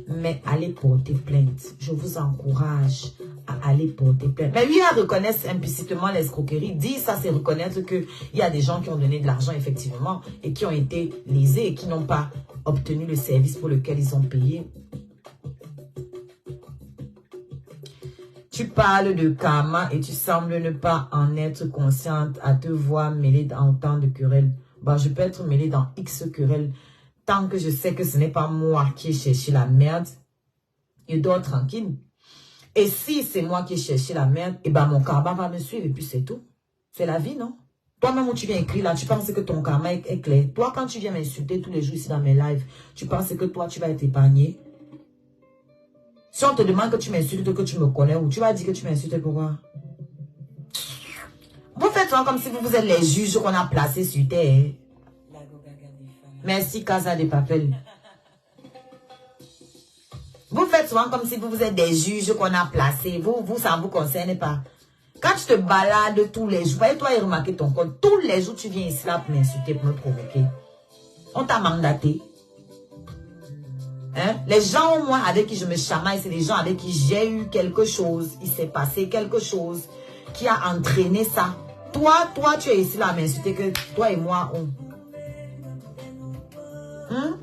Mais allez porter plainte. Je vous encourage à aller porter plainte. Mais lui, elle reconnaît implicitement l'escroquerie. Dire ça, c'est reconnaître qu'il y a des gens qui ont donné de l'argent, effectivement, et qui ont été lésés et qui n'ont pas obtenu le service pour lequel ils ont payé. Tu parles de karma et tu sembles ne pas en être consciente à te voir mêlée dans autant de querelles. Bah, je peux être mêlée dans X querelles. Tant que je sais que ce n'est pas moi qui ai cherché la merde, je dors tranquille. Et si c'est moi qui ai cherché la merde, et ben mon karma va me suivre et puis c'est tout. C'est la vie, non? Toi-même où tu viens écrire là, tu penses que ton karma est clair. Toi, quand tu viens m'insulter tous les jours ici dans mes lives, tu penses que toi, tu vas être épargné. Si on te demande que tu m'insultes, que tu me connais, ou tu vas dire que tu m'insultes pourquoi? Vous faites souvent comme si vous êtes les juges qu'on a placés sur terre. Merci, Casa de Papel. Vous faites souvent comme si vous êtes des juges qu'on a placés. Vous, ça ne vous concerne pas. Quand tu te balades tous les jours, et toi, il remarque ton compte, tous les jours, tu viens ici là pour m'insulter, pour me provoquer. On t'a mandaté. Hein? Les gens, moi, avec qui je me chamaille, c'est des gens avec qui j'ai eu quelque chose. Il s'est passé quelque chose qui a entraîné ça. Toi, tu es ici là à m'insulter que toi et moi, on... Hein?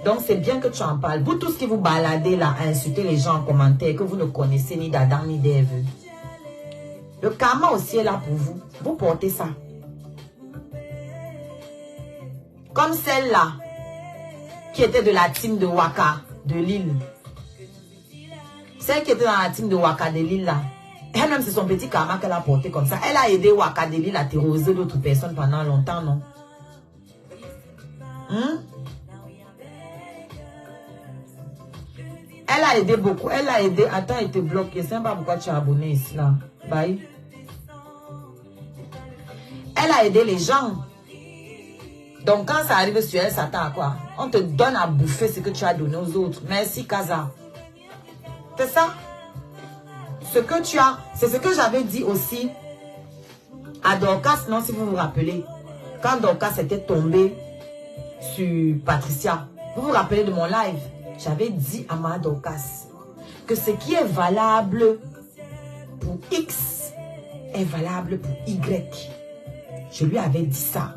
Donc, c'est bien que tu en parles. Vous tous qui vous baladez là, à insulter les gens en commentaire, que vous ne connaissez ni d'Adam ni d'Ève. Le karma aussi est là pour vous. Vous portez ça. Comme celle-là, qui était de la team de Waka, de Lille. Celle qui était dans la team de Waka de Lille là. Elle-même, c'est son petit karma qu'elle a porté comme ça. Elle a aidé Waka de Lille à terroriser d'autres personnes pendant longtemps, non? Hein? Elle a aidé beaucoup. Elle a aidé. Attends, elle te bloque. Je ne sais pas pourquoi tu es abonné ici là. Bye. Elle a aidé les gens. Donc quand ça arrive sur elle, ça s'attend à quoi? On te donne à bouffer ce que tu as donné aux autres. Merci, Kaza. C'est ça? Ce que tu as, c'est ce que j'avais dit aussi à Dorcas, non, si vous vous rappelez. Quand Dorcas était tombée sur Patricia. Vous vous rappelez de mon live? J'avais dit à ma Dorcas que ce qui est valable pour X est valable pour Y. Je lui avais dit ça.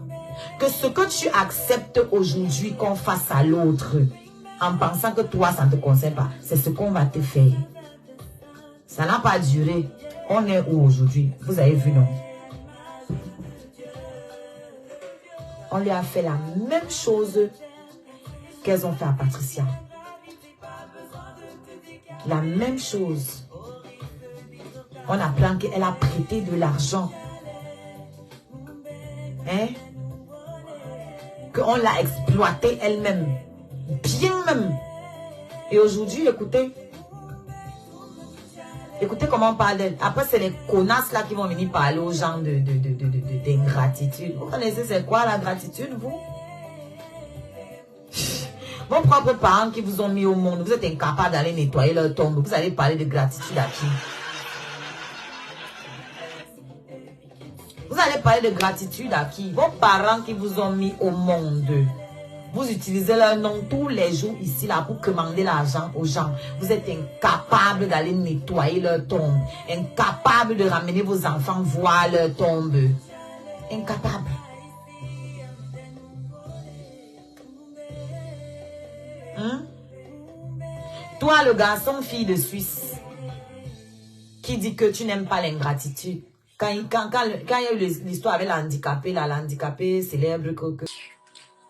Que ce que tu acceptes aujourd'hui qu'on fasse à l'autre, en pensant que toi, ça ne te concerne pas, c'est ce qu'on va te faire. Ça n'a pas duré. On est où aujourd'hui? Vous avez vu, non? On lui a fait la même chose qu'elles ont fait à Patricia. La même chose. On apprend qu'elle a prêté de l'argent. Hein? Qu'on l'a exploité elle-même. Bien même. Et aujourd'hui, écoutez. Écoutez comment on parle d'elle. Après, c'est les connasses là qui vont venir parler aux gens d'ingratitude. Vous connaissez c'est quoi la gratitude, vous? Vos propres parents qui vous ont mis au monde, vous êtes incapables d'aller nettoyer leur tombe. Vous allez parler de gratitude à qui? Vous allez parler de gratitude à qui? Vos parents qui vous ont mis au monde. Vous utilisez leur nom tous les jours ici là pour commander l'argent aux gens. Vous êtes incapable d'aller nettoyer leur tombe. Incapable de ramener vos enfants voir leur tombe. Incapable. Hein? Toi, le garçon fille de Suisse, qui dit que tu n'aimes pas l'ingratitude. Quand il y a eu l'histoire avec l'handicapé, l'handicapé célèbre que...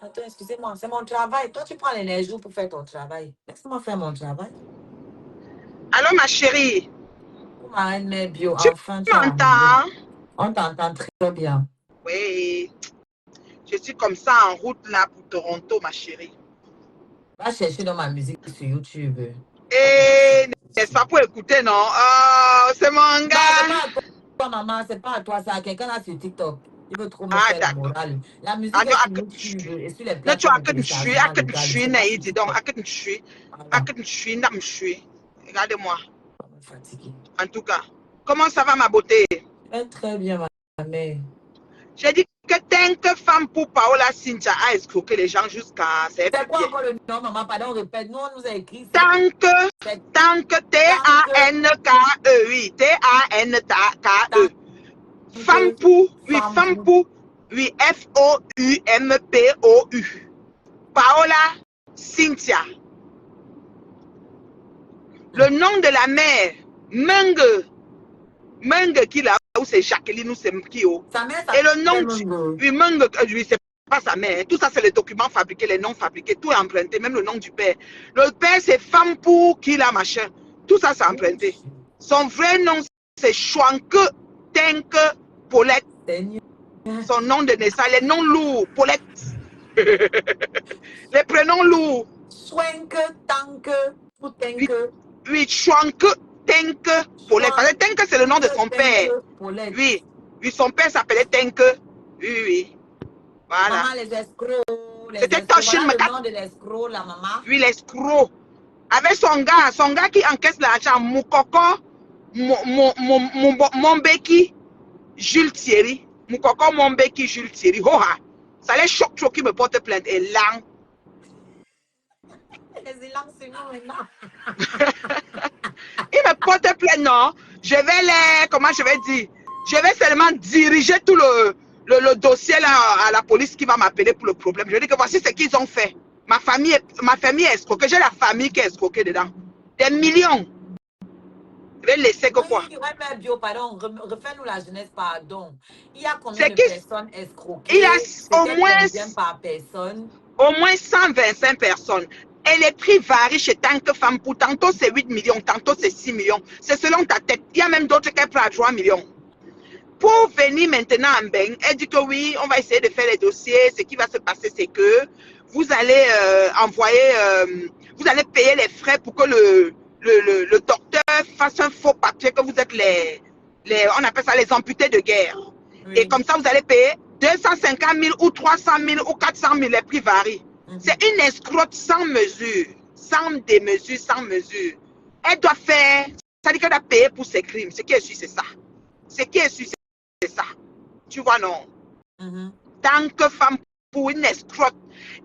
Attends, excusez-moi, c'est mon travail. Toi, tu prends les jours pour faire ton travail. Laisse-moi faire mon travail. Allô, ma chérie? Ma reine mère bio, Tu enfin, tu m'entends? On t'entend très bien. Oui. Je suis comme ça en route là pour Toronto, ma chérie. Va chercher dans ma musique sur YouTube. Et n'est-ce pas pour écouter, non? Oh, c'est mon gars. C'est pas à toi, maman, c'est pas à toi, c'est à quelqu'un là sur TikTok. Il veut trop me faire la morale. La musique est sur YouTube et sur les plateformes. Tu as que tu suis, Naïdi. Donc, à que tu suis, regardez-moi. En tout cas, comment ça va, ma beauté? Très bien, ma mère. J'ai dit que tant que femme pour Paola Cynthia a escroqué les gens jusqu'à... C'est quoi encore le nom, maman? Pardon, répète. Nous, on nous a écrit. Tant que T-A-N-K-E, oui. T-A-N-K-E. Femme pour, oui, femme pour, oui, F-O-U-M-P-O-U. Paola Cynthia. Le nom de la mère Meng qui là, où c'est Jacqueline, où c'est qui, oh. Sa mère Et le nom du... oui, Meng, lui, c'est pas sa mère. Tout ça, c'est les documents fabriqués, les noms fabriqués, tout est emprunté, même le nom du père. Le père, c'est Fampour qui là, machin. Tout ça, c'est emprunté. Son vrai nom, c'est Chouanke Tenke Paulette. Son nom de naissance, les noms lourds, Paulette. Les prénoms lourds. Chouanke, Tanke, Poutenke. Oui, Chouanke Tenke Paulette. Parce que Tenke, c'est le nom de son père. Oui, oui, son père s'appelait Tenke. Oui, oui. Voilà. Maman, les escrocs. C'était Toshin voilà le nom de l'escroc, la maman. Oui, l'escroc. Avec son gars qui encaisse l'argent, Moukoko, Mombeki, Jules Thierry. Moukoko, Mombeki, Jules Thierry. Hoha. Ça les choque qui me porte plainte. Et là. Les élangs, c'est nous maintenant. Il me porte plainte, non. Je vais les, comment je vais dire, je vais seulement diriger tout le dossier là à la police qui va m'appeler pour le problème. Je dis que voici ce qu'ils ont fait. Ma famille est escroquée. J'ai la famille qui est escroquée dedans. Des millions. Je vais laisser que quoi. Oui, mais bio, pardon, refais-nous la jeunesse, pardon. Il y a combien de personnes escroquées? Il y a au moins, par personne? Au moins 125 personnes. Et les prix varient chez tant que femme. Pour tantôt c'est 8 millions, tantôt c'est 6 millions. C'est selon ta tête. Il y a même d'autres qui prennent à 3 millions. Pour venir maintenant en Beng, elle dit que oui, on va essayer de faire les dossiers. Ce qui va se passer, c'est que vous allez vous allez payer les frais pour que le docteur fasse un faux papier que vous êtes on appelle ça les amputés de guerre. Oui. Et comme ça, vous allez payer 250 000 ou 300 000 ou 400 000, les prix varient. C'est une escroque sans mesure, sans démesure, sans mesure. Elle doit faire, ça dit qu'elle doit payer pour ses crimes. Ce qui est sûr, c'est ça. Ce qui est sûr, c'est ça. Tu vois, non? Tant que femme pour une escroque.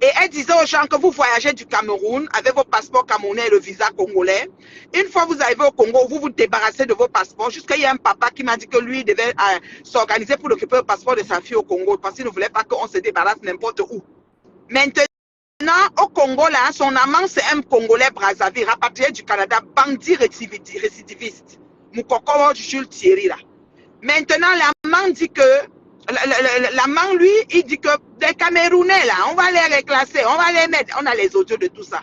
Et elle disait aux gens que vous voyagez du Cameroun avec vos passeports camerounais et le visa congolais. Une fois vous arrivez au Congo, vous vous débarrassez de vos passeports. Jusqu'à il y a un papa qui m'a dit que lui devait s'organiser pour occuper le passeport de sa fille au Congo parce qu'il ne voulait pas qu'on se débarrasse n'importe où. Maintenant, au Congo, là, son amant, c'est un Congolais Brazzaville, rapatrié du Canada, bandit récidiviste. Moukoko Jules Thierry, là. Maintenant, l'amant dit que, l'amant, lui, il dit que des Camerounais, là, on va les reclasser, on va les mettre, on a les audios de tout ça.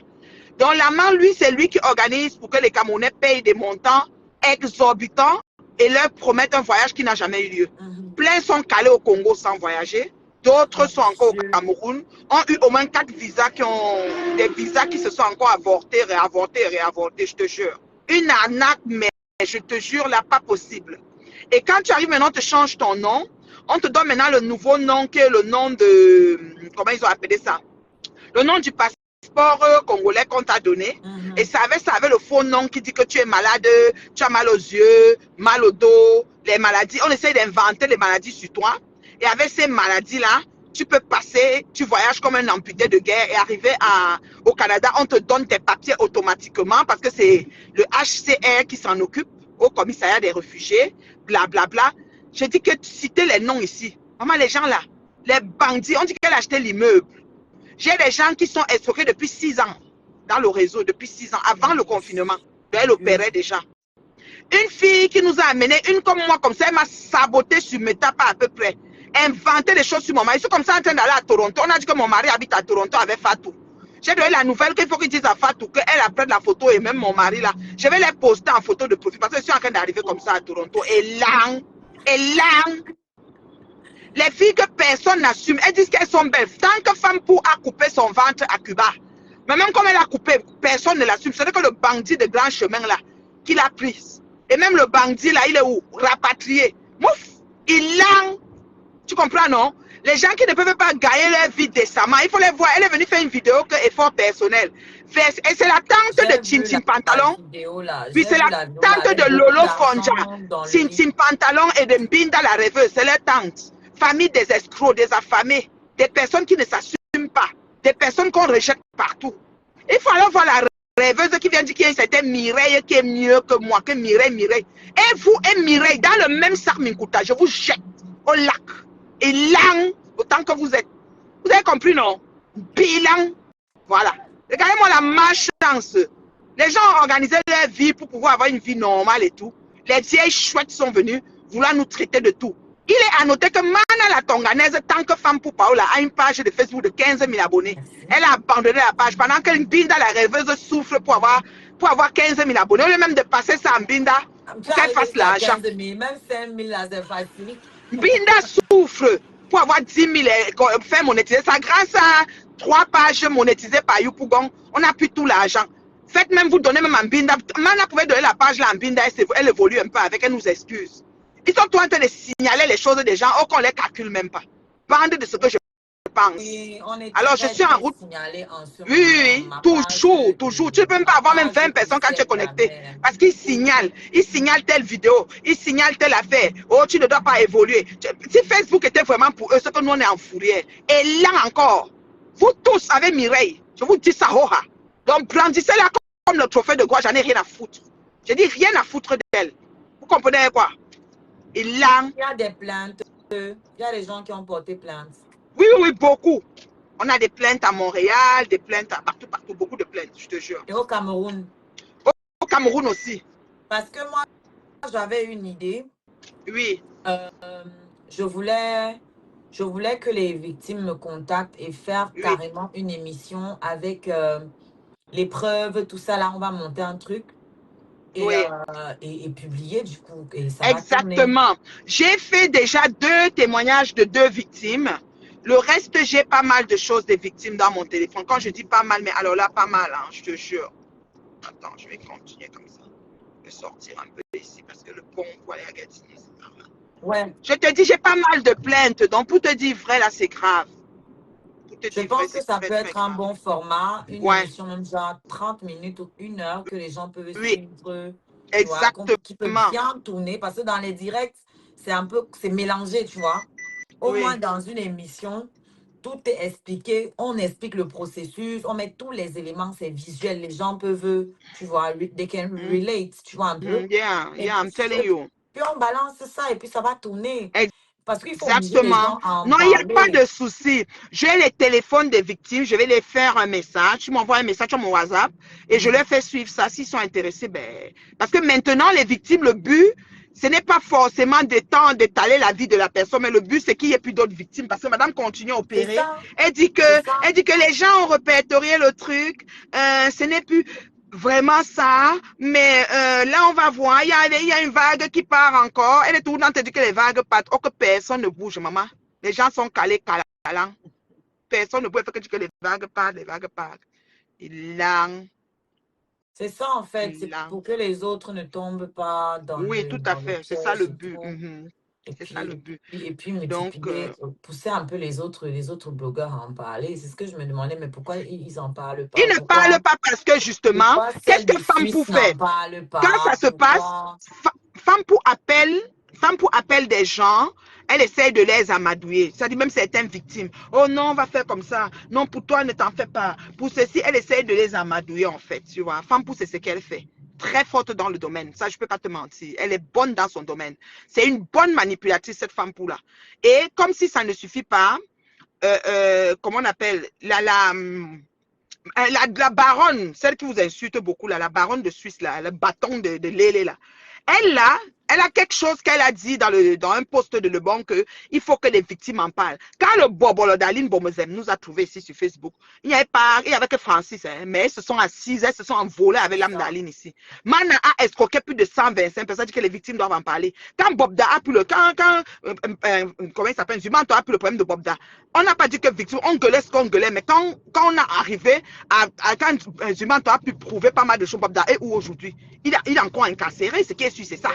Donc, l'amant, lui, c'est lui qui organise pour que les Camerounais payent des montants exorbitants et leur promettent un voyage qui n'a jamais eu lieu. Plein sont calés au Congo sans voyager. D'autres sont encore au Cameroun, ont eu au moins 4 visas des visas qui se sont encore avortés, réavortés, je te jure. Une arnaque, mais je te jure, là, pas possible. Et quand tu arrives maintenant, on te change ton nom, on te donne maintenant le nouveau nom qui est le nom de, comment ils ont appelé ça? Le nom du passeport congolais qu'on t'a donné. Et ça avait le faux nom qui dit que tu es malade, tu as mal aux yeux, mal au dos, les maladies. On essaie d'inventer les maladies sur toi. Et avec ces maladies-là, tu peux passer, tu voyages comme un amputé de guerre et arriver au Canada, on te donne tes papiers automatiquement parce que c'est le HCR qui s'en occupe, au commissariat des réfugiés, blablabla. Bla, bla. Je dis que citer les noms ici. Maman, les gens là, les bandits, on dit qu'elle a acheté l'immeuble. J'ai des gens qui sont escroqués depuis 6 ans dans le réseau, depuis 6 ans, avant le confinement. Elle opérait déjà. Une fille qui nous a amené, une comme moi, comme ça, elle m'a saboté sur mes tapas à peu près. Inventer des choses sur mon mari. Ils sont comme ça en train d'aller à Toronto. On a dit que mon mari habite à Toronto avec Fatou. J'ai donné la nouvelle qu'il faut qu'ils disent à Fatou qu'elle a pris la photo et même mon mari là. Je vais les poster en photo de profil parce que je suis en train d'arriver comme ça à Toronto. Et là, les filles que personne n'assume, elles disent qu'elles sont belles. Tant que femme pour a coupé son ventre à Cuba, mais même comme elle a coupé, personne ne l'assume. C'est que le bandit de grand chemin là, qui l'a prise. Et même le bandit là, il est où? Rapatrié. Mouf, il l'a. Tu comprends, non? Les gens qui ne peuvent pas gagner leur vie décemment, il faut les voir. Elle est venue faire une vidéo que effort personnel. Et c'est la tante de Tim Pantalon. Puis c'est la tante de Lolo Fonja. Tim Pantalon et de Mbinda la rêveuse. C'est leur tante. Famille des escrocs, des affamés, des personnes qui ne s'assument pas, des personnes qu'on rejette partout. Il faut alors voir la rêveuse qui vient dire qu'il y a une certaine Mireille qui est mieux que moi, que Mireille. Et vous et Mireille, dans le même sac Minkuta, je vous jette au lac. Et là, autant que vous êtes. Vous avez compris, non? Bilan. Voilà. Regardez-moi la malchance. Les gens ont organisé leur vie pour pouvoir avoir une vie normale et tout. Les vieilles chouettes sont venues vouloir nous traiter de tout. Il est à noter que Mana la Tonganaise, tant que femme pour Paola, a une page de Facebook de 15 000 abonnés. Merci. Elle a abandonné la page pendant que Binda, la rêveuse, souffre pour avoir 15 000 abonnés. Au lieu même de passer ça en Binda, pour qu'elle fasse l'argent. Même 5 000, là, c'est facile. Binda souffre pour avoir 10 000 fait monétiser ça grâce à 3 pages monétisées par Youpougon. On a plus tout l'argent. Faites même vous donner même en Binda. Mana pouvait donner la page là en Binda, elle évolue un peu avec, elle nous excuse. Ils sont tout en train de signaler les choses des gens, qu'on les calcule même pas. Bande de ce que je pense. Alors je suis en route. Oui, toujours. Tu ne peux même pas avoir même 20 personnes quand tu es connecté. Parce qu'ils signalent. Ils signalent telle vidéo. Ils signalent telle affaire. Oh, tu ne dois pas évoluer. Si Facebook était vraiment pour eux, c'est que nous on est en fourrière. Et là encore, vous tous avec Mireille, je vous dis ça, hoha. Donc brandissez-la comme le trophée de gloire, j'en ai rien à foutre. Je dis rien à foutre d'elle. Vous comprenez quoi? Et là, il y a des plaintes. Il y a des gens qui ont porté plainte. Oui, beaucoup. On a des plaintes à Montréal, des plaintes à partout, beaucoup de plaintes, je te jure. Et au Cameroun? Au Cameroun aussi. Parce que moi, j'avais une idée. Oui. Je voulais que les victimes me contactent et faire carrément une émission avec les preuves, tout ça. Là, on va monter un truc. Et publier du coup. Et ça exactement. J'ai fait déjà 2 témoignages de 2 victimes. Le reste, j'ai pas mal de choses des victimes dans mon téléphone. Quand je dis pas mal, mais alors là, pas mal, hein, je te jure. Attends, je vais continuer comme ça. Je vais sortir un peu ici parce que le pont pour aller à Gatineau, c'est grave. Ouais. Je te dis, j'ai pas mal de plaintes. Donc, pour te dire vrai, là, c'est grave. Je pense que ça peut être un bon format, une émission même genre 30 minutes ou 1 heure que les gens peuvent suivre. Exactement. Qui peut bien tourner parce que dans les directs, c'est mélangé, tu vois. Au moins dans une émission, tout est expliqué, on explique le processus, on met tous les éléments, c'est visuel, les gens peuvent, tu vois, they can relate, tu vois un peu. Yeah, I'm telling you. Puis on balance ça et puis ça va tourner. Parce qu'il faut exactement. Non, il n'y a pas de souci. J'ai les téléphones des victimes, je vais les faire un message. Tu m'envoies un message sur mon WhatsApp et je leur fais suivre ça. S'ils sont intéressés, ben. Parce que maintenant, les victimes, le but, ce n'est pas forcément d'étaler la vie de la personne, mais le but, c'est qu'il n'y ait plus d'autres victimes. Parce que madame continue à opérer. Elle dit que les gens ont répertorié le truc. Ce n'est plus vraiment ça, mais là on va voir, il y a une vague qui part encore. Elle est tout le temps dit que les vagues partent, oh que personne ne bouge, maman. Les gens sont calés. Personne ne bouge, fait que les vagues partent, Et là, c'est ça en fait, c'est pour que les autres ne tombent pas dans tout à fait, c'est ça le but. C'est ça le but. Et puis multiplier, pousser un peu les autres blogueurs à en parler. C'est ce que je me demandais, mais pourquoi ils n'en parlent pas? Ils ne parlent pas parce que justement, qu'est-ce que Femme fait? Quand ça se passe, Femme pour appelle des gens, elle essaye de les amadouer. Ça dit même certaines victimes. Oh non, on va faire comme ça. Non, pour toi, ne t'en fais pas. Pour ceci, elle essaye de les amadouer en fait. Tu vois, Femme pour c'est ce qu'elle fait. Très forte dans le domaine, ça je peux pas te mentir, elle est bonne dans son domaine, c'est une bonne manipulatrice cette femme pour là. Et comme si ça ne suffit pas, comment on appelle, la baronne, celle qui vous insulte beaucoup là, la baronne de Suisse là, le bâton de Lélé là, elle a quelque chose qu'elle a dit dans un post de Le Bon que il faut que les victimes en parlent. Quand le Bobolo d'Aline Bomezem nous a trouvé ici sur Facebook, il n'y avait que Francis, hein, mais elles se sont assises, elles se sont envolées avec l'âme d'Aline ici. Mana a escroqué plus de 125 personnes, dit que les victimes doivent en parler. Quand Bobda a pu comment il s'appelle, Zumanto a pu le problème de Bobda, on n'a pas dit que victime, on gueulait ce qu'on gueulait, mais quand on a arrivé quand Zumanto a pu prouver pas mal de choses, Bobda est où aujourd'hui? Il est encore incarcéré, ce qui est sûr, c'est ça.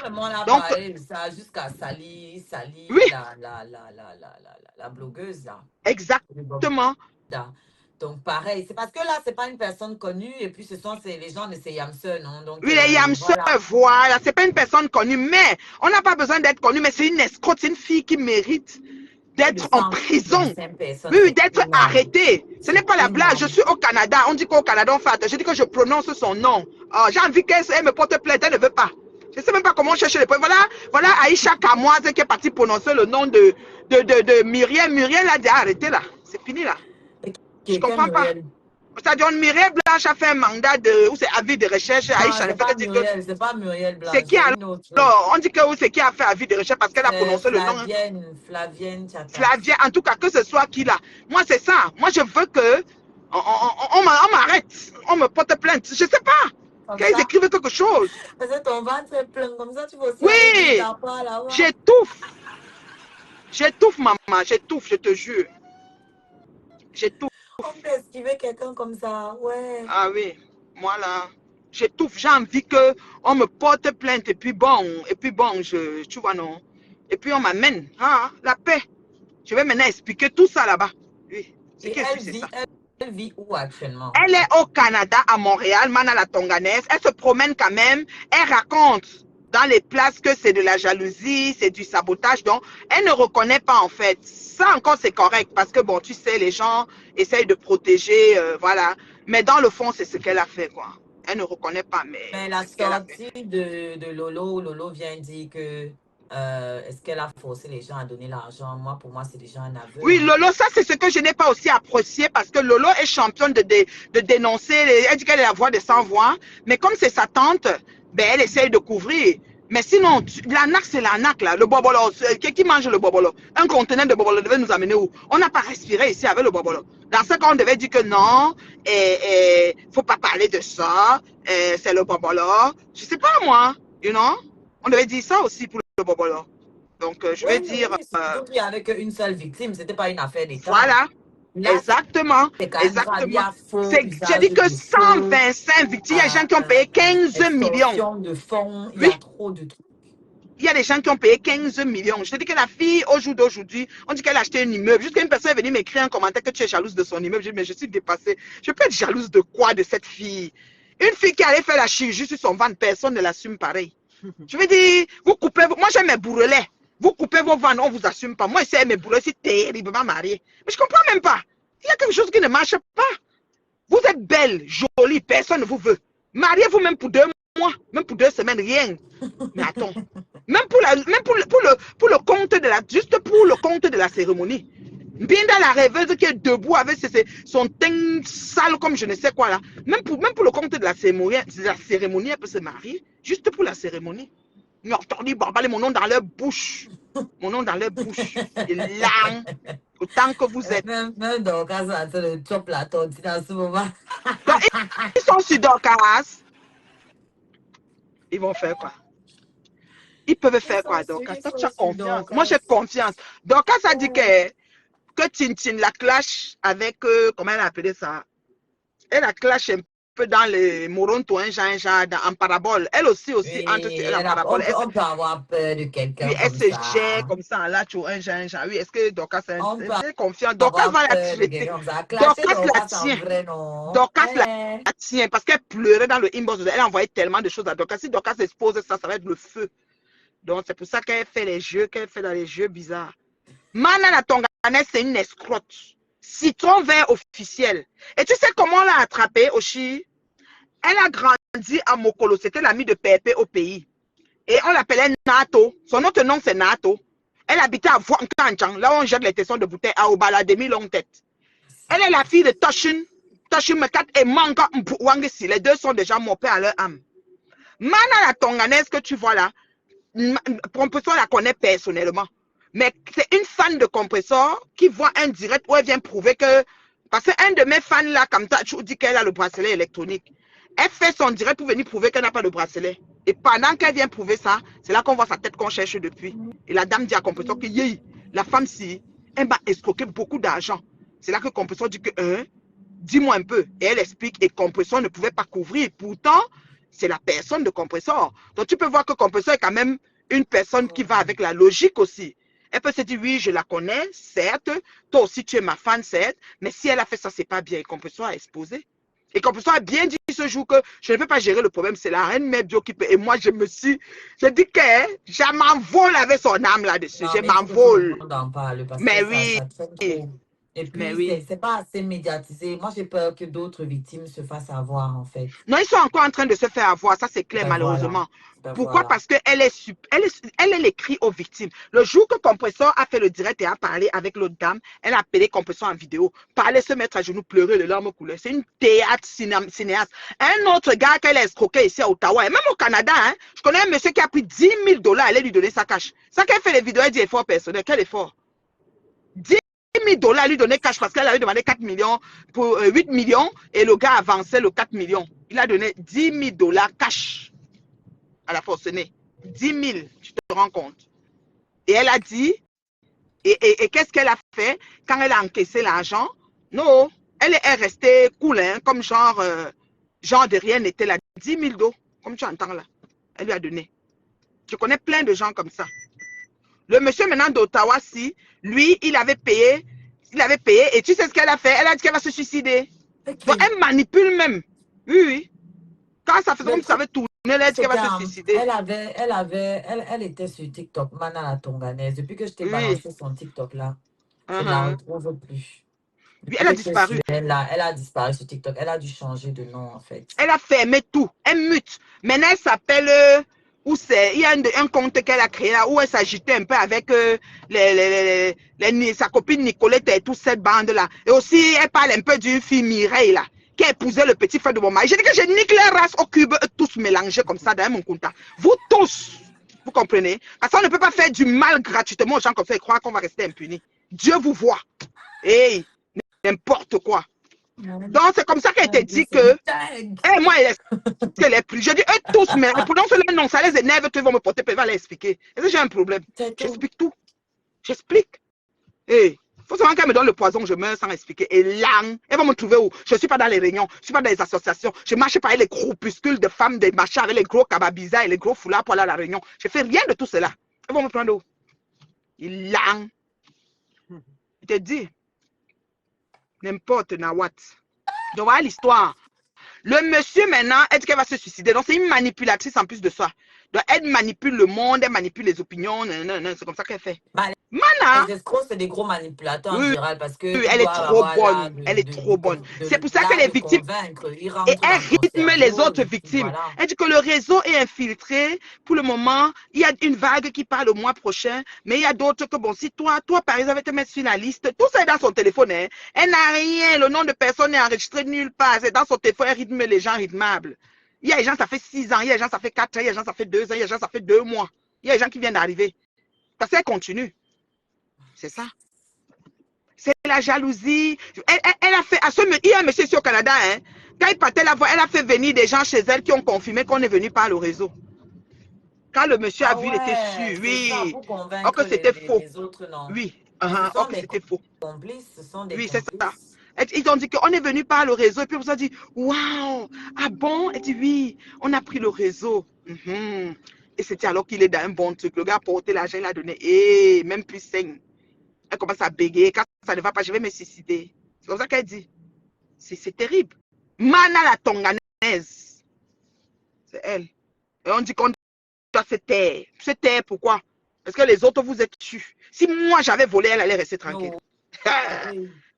Donc, ça jusqu'à Sali, oui. la blogueuse là. Exactement. Donc pareil, c'est parce que là, c'est pas une personne connue et puis les gens de ces Yamseux, non? Donc, oui, les Yamseux, voilà, c'est pas une personne connue, mais on n'a pas besoin d'être connu, mais c'est une escroque, c'est une fille qui mérite d'être en prison, oui, d'être arrêtée. Ce n'est pas la blague. Je suis au Canada. On dit qu'au Canada, on fait attention. Je dis que je prononce son nom. Oh, j'ai envie qu'elle me porte plainte. Elle ne veut pas. Je ne sais même pas comment chercher les points. Voilà Aïcha Kamoise qui est partie prononcer le nom de Muriel. Muriel a dit arrêtez là. C'est fini là. Je ne comprends pas. C'est-à-dire, Mireille Blanche a fait un mandat de, ou c'est avis de recherche. Aïcha, C'est pas Muriel Blanche, c'est qui c'est une autre. alors, on dit que c'est qui a fait avis de recherche parce qu'elle a prononcé le nom. Flavienne Tchata. Flavienne, en tout cas, que ce soit qui là. Moi, c'est ça. Moi, je veux que on m'arrête. On me porte plainte. Je sais pas. Qu'ils écrivent quelque chose. Parce que ton ventre est plein comme ça, tu vas aussi. Oui. J'étouffe. J'étouffe, maman. J'étouffe, je te jure. J'étouffe. On peut esquiver quelqu'un comme ça, ouais. Ah oui, moi là, j'étouffe. J'ai envie qu'on me porte plainte et puis bon, tu vois non. Et puis on m'amène, la paix. Je vais maintenant expliquer tout ça là-bas. Oui. Et elle vit où actuellement? Elle est au Canada, à Montréal, Mana la Tonganaise. Elle se promène quand même. Elle raconte dans les places que c'est de la jalousie, c'est du sabotage. Donc, elle ne reconnaît pas en fait. Ça encore, c'est correct parce que bon, tu sais, les gens essayent de protéger, voilà. Mais dans le fond, c'est ce qu'elle a fait, quoi. Elle ne reconnaît pas, mais la sortie de Lolo vient dire que est-ce qu'elle a forcé les gens à donner l'argent? Moi, pour moi, c'est déjà un aveu. Oui, Lolo, ça, c'est ce que je n'ai pas aussi apprécié parce que Lolo est championne de dénoncer. Elle dit qu'elle est la voix des sans-voix. Mais comme c'est sa tante, ben, elle essaye de couvrir. Mais sinon, l'arnaque, c'est l'arnaque, là. Le bobolo, qui mange le bobolo? Un conteneur de bobolo devait nous amener où? On n'a pas respiré ici avec le bobolo. Dans ce cas, on devait dire que non, faut pas parler de ça, c'est le bobolo. Je sais pas, moi, you know? On devait dire ça aussi pour le bobolo. Donc, je vais dire... surtout qu'il n'y avait qu'une seule victime, c'était pas une affaire d'État. Voilà. Là, exactement. Exactement. J'ai dit que 125 victimes, il y a des gens qui ont payé 15 millions. De fonds, il y a trop de trucs. Il y a des gens qui ont payé 15 millions. Je te dis que la fille, au jour d'aujourd'hui, on dit qu'elle a acheté un immeuble. Jusqu'à une personne est venue m'écrire un commentaire que tu es jalouse de son immeuble. Je dis, mais je suis dépassée. Je peux être jalouse de quoi de cette fille? Une fille qui allait faire la chirurgie sur son ventre, personne ne l'assume pareil. Je veux dire, vous coupez, moi j'ai mes bourrelets. Vous coupez vos vannes, on ne vous assume pas. Moi, c'est mes bourrelets, c'est terriblement marié. Mais je ne comprends même pas. Il y a quelque chose qui ne marche pas. Vous êtes belle, jolie, personne ne vous veut. Mariez-vous même pour 2 mois, même pour 2 semaines, rien. Mais attends, même pour le compte de la, juste pour le compte de la cérémonie. Bien dans la rêveuse qui est debout avec son teint sale comme je ne sais quoi là. Même pour le compte de la cérémonie, elle peut se marier. Juste pour la cérémonie. Ils ont entendu barbaler mon nom dans leur bouche. Mon nom dans leur bouche. Et là, autant que vous êtes. Même Dorcas a le top la tontine en ce moment. Donc, ils sont sur Dorcas. Ils vont faire quoi? Ils peuvent faire quoi, Dorcas? Toi, tu as confiance. Moi, j'ai confiance. Dorcas a dit que Tintin la clash avec, comment elle a appelé ça? Elle a clash un peu dans les Moronto, en parabole. Elle aussi, oui, entre elle en parabole. On peut avoir peur de quelqu'un. Oui, elle se gère comme ça, là, tu vois, un genre. Oui, est-ce que Dorcas est confiant? Dorcas va la traiter. Dorcas la tient. Dorcas la tient parce qu'elle pleurait dans le inbox. Elle envoyait tellement de choses à Dorcas. Si Dorcas expose ça, ça va être le feu. Donc, c'est pour ça qu'elle fait les jeux, qu'elle fait dans les jeux bizarres. Mana la Tonganaise, c'est une escrotte. Citron vert officiel. Et tu sais comment on l'a attrapée, Oshi? Elle a grandi à Mokolo. C'était l'amie de Pepe au pays. Et on l'appelait Nato. Son autre nom, c'est Nato. Elle habitait à Vuankanchang, là où on jette les tessons de bouteilles à Obala, demi-longue tête. Elle est la fille de Toshin Mekat et Manga Mpouangesi. Les deux sont déjà morts à leur âme. Mana la Tonganaise que tu vois là, Compressor la connaît personnellement. Mais c'est une fan de Compressor qui voit un direct où elle vient prouver que... Parce qu'un de mes fans là, comme ça, tu dis qu'elle a le bracelet électronique. Elle fait son direct pour venir prouver qu'elle n'a pas de bracelet. Et pendant qu'elle vient prouver ça, c'est là qu'on voit sa tête qu'on cherche depuis. Et la dame dit à Compressor que la femme, si, elle m'a escroqué beaucoup d'argent. C'est là que Compressor dit que, dis-moi un peu. Et elle explique, et Compressor ne pouvait pas couvrir. Pourtant, c'est la personne de Compressor. Donc tu peux voir que Compressor est quand même une personne qui va avec la logique aussi. Elle peut se dire, oui, je la connais, certes. Toi aussi, tu es ma fan, certes. Mais si elle a fait ça, c'est pas bien. Et Compressor a exposé. Et Compressor a bien dit ce jour que je ne peux pas gérer le problème. C'est la reine Mère Bio qui peut. Et moi, je dis que je m'envole avec son âme là-dessus. Je m'envole. Mais oui. Et Mais puis, oui. c'est pas assez médiatisé. Moi, j'ai peur que d'autres victimes se fassent avoir, en fait. Non, ils sont encore en train de se faire avoir, ça c'est clair, Ben voilà. malheureusement. Ben Pourquoi? voilà. Parce qu'elle elle l'écrit aux victimes. Le jour que Compressor a fait le direct et a parlé avec l'autre dame, elle a appelé Compressor en vidéo. Parler, se mettre à genoux, pleurer, les larmes coulaient. C'est une théâtre cinéaste. Un autre gars qu'elle a escroqué ici à Ottawa, et même au Canada, hein, je connais un monsieur qui a pris 10 000 $, elle allait lui donner sa cash. Ça qu'elle fait les vidéos, elle dit effort personnel. Quel effort? 10 000 $, à lui donner cash parce qu'elle avait demandé 4 millions pour 8 millions et le gars avançait le 4 millions. Il a donné 10 000 $ cash à la forcenée. 10 000, tu te rends compte. Et elle a dit, et qu'est-ce qu'elle a fait quand elle a encaissé l'argent? Non, elle est restée cool, hein, comme genre de rien n'était là. 10 000 $, comme tu entends là. Elle lui a donné. Je connais plein de gens comme ça. Le monsieur maintenant d'Ottawa, si, lui, il avait payé, et tu sais ce qu'elle a fait? Elle a dit qu'elle va se suicider. Ok. Donc, elle manipule même. Oui, oui. Quand ça faisait Le comme ça truc, avait tourné, elle a dit qu'elle va c'était se suicider. elle était sur TikTok, Mana la Tonganaise. Depuis que je t'ai Oui. balancé son TikTok là, je ne la retrouve plus. Oui, Depuis elle que a j'étais sur disparu. elle là, elle a disparu sur TikTok. Elle a dû changer de nom en fait. Elle a fermé tout. Elle mute. Maintenant, elle s'appelle... il y a un compte qu'elle a créé là, où elle s'agitait un peu avec sa copine Nicolette et toute cette bande-là. Et aussi, elle parle un peu d'une fille Mireille là, qui a épousé le petit frère de mon mari. J'ai dit que j'ai nique les races au cube, tous mélangés comme ça dans mon compte. Vous tous, vous comprenez? Parce qu'on ne peut pas faire du mal gratuitement aux gens comme ça et croire qu'on va rester impunis. Dieu vous voit. Hey, n'importe quoi. Donc, c'est comme ça qu'elle t'a dit que... Et moi, elle est plus. Je dis, eux tous, mais prononce le nom, ça les énerve, ils vont me porter, ils vont aller expliquer. Est-ce que j'ai un problème? J'explique tout. J'explique. Et il faut seulement qu'elle me donne le poison, je meurs sans expliquer. Et là, elle va me trouver où? Je ne suis pas dans les réunions, je ne suis pas dans les associations. Je marche pas avec les groupuscules de femmes, des machins avec les gros cababizas et les gros foulards pour aller à la réunion. Je ne fais rien de tout cela. Elles vont me prendre où? Et là, je te dis, n'importe Nawat. Donc voilà l'histoire. Le monsieur maintenant, elle dit qu'elle va se suicider. Donc c'est une manipulatrice en plus de ça. Donc elle manipule le monde, elle manipule les opinions. C'est comme ça qu'elle fait. Bah, Mana, les escrocs, c'est des gros manipulateurs en oui, général parce oui, qu'ils elle est doivent trop avoir l'art bonne. Elle est trop bonne. C'est pour ça que l'art les de victimes, convaincre. Ils et rentrent elle dans ton rythme les cerveau. autres victimes. Voilà. Elle dit que le réseau est infiltré. Pour le moment, il y a une vague qui parle au mois prochain, mais il y a d'autres que, bon, si toi par exemple, te mettre sur la liste, tout ça est dans son téléphone. Hein. Elle n'a rien, le nom de personne n'est enregistré nulle part. C'est dans son téléphone, elle rythme les gens rythmables. Il y a des gens, ça fait 6 ans, il y a des gens, ça fait 4 ans, il y a des gens, ça fait 2 ans, il y a des gens, ça fait 2 mois. Il y a des gens qui viennent d'arriver. Parce qu'elle continue. C'est ça. C'est la jalousie. Elle a fait, il y a un monsieur ici au Canada, hein, quand il partait la voix, elle a fait venir des gens chez elle qui ont confirmé qu'on est venu par le réseau. Quand le monsieur a vu, il était sûr, c'est ça, oui. pour Or convaincre que c'était faux. les autres, non. Oui. Ce Or sont que des c'était faux. complices, ce sont des Oui, c'est ça. complices. Ils ont dit qu'on est venu par le réseau. Et puis on a dit, waouh, ah bon? Elle dit, oui, on a pris le réseau. Et c'était alors qu'il est dans un bon truc. Le gars a porté l'argent, il a donné, et même plus 5. Elle commence à bégayer. Quand ça ne va pas, je vais me suicider. C'est comme ça qu'elle dit. C'est terrible. Mana la Tonganaise. C'est elle. Et on dit qu'on doit se taire. Se taire, pourquoi? Parce que les autres, vous êtes tués. Si moi, j'avais volé, elle allait rester tranquille.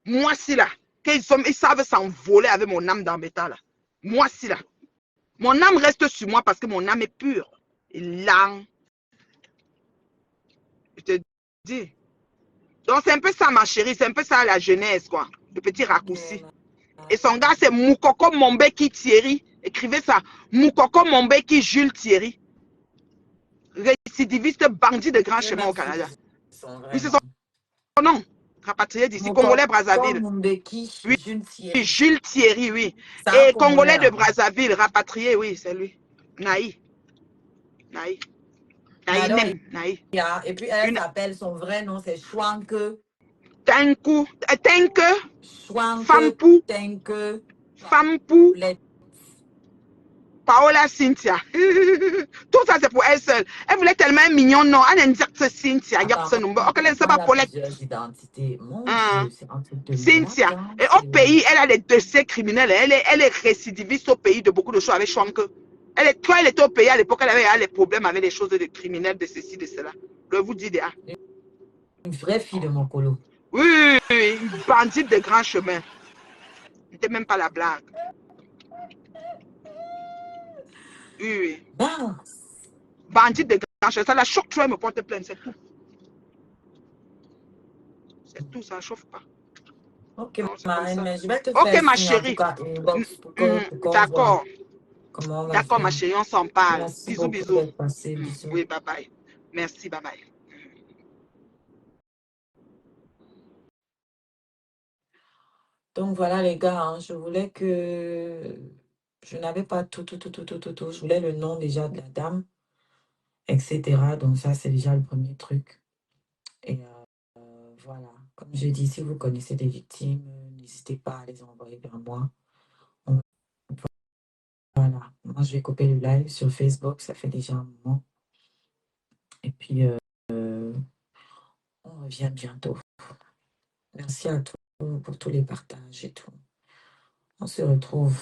Moi, si là, ils savent s'envoler avec mon âme dans métal. Là. Moi, si là. Mon âme reste sur moi parce que mon âme est pure. Et là, je te dis. Donc, c'est un peu ça, ma chérie. C'est un peu ça, la jeunesse, quoi. Le petit raccourci. Et son gars, c'est Moukoko Mombeki Thierry. Écrivez ça. Moukoko Mombeki Jules Thierry. Récidiviste bandit de grand chemin au Canada. Oui, c'est son nom. Rapatrié d'ici. Congolais Brazzaville. Oui, Jules Thierry, oui. Et Congolais de Brazzaville, rapatrié, oui, c'est lui. Naï. Naï. Naï. Et puis elle s'appelle, son vrai nom, c'est Chouanke. Tenku. Chouanke. Fampou. Tenke. Fampou. Paola Cynthia. Tout ça, c'est pour elle seule. Elle voulait tellement un mignon nom. Elle a dit Cynthia. Il y a ce nom. Elle ne sait pas Paulette. Cynthia. Et au pays, elle a des dossiers criminels. Elle est récidiviste au pays de beaucoup de choses avec Chouanke. Quand elle était au pays à l'époque, elle avait les problèmes avec les choses de criminels, de ceci, de cela. Je vous dis, une vraie fille de Mokolo. Oui, bandit de grand chemin. C'était même pas la blague. Oui. Ben, Bandit de grand chemin. Ça la choque, tu me porte plainte, c'est tout. C'est tout, ça ne chauffe pas. ok, Non, c'est comme Marine, ça. mais je vais te Ok, faire ma signe en tout chérie. cas, inbox pour qu'on voit D'accord. comment on va D'accord, ma faire. chérie, on s'en parle. Merci Bisous, beaucoup bisous. d'être passé. Bisous. Oui, bye bye. Merci, bye bye. Donc voilà les gars, hein, je voulais que... Je n'avais pas tout. Je voulais le nom déjà de la dame, etc. Donc ça, c'est déjà le premier truc. Et voilà. Comme je dis, si vous connaissez des victimes, n'hésitez pas à les envoyer vers moi. Voilà. Moi, je vais couper le live sur Facebook. Ça fait déjà un moment. Et puis, on revient bientôt. Merci à tous pour tous les partages et tout. On se retrouve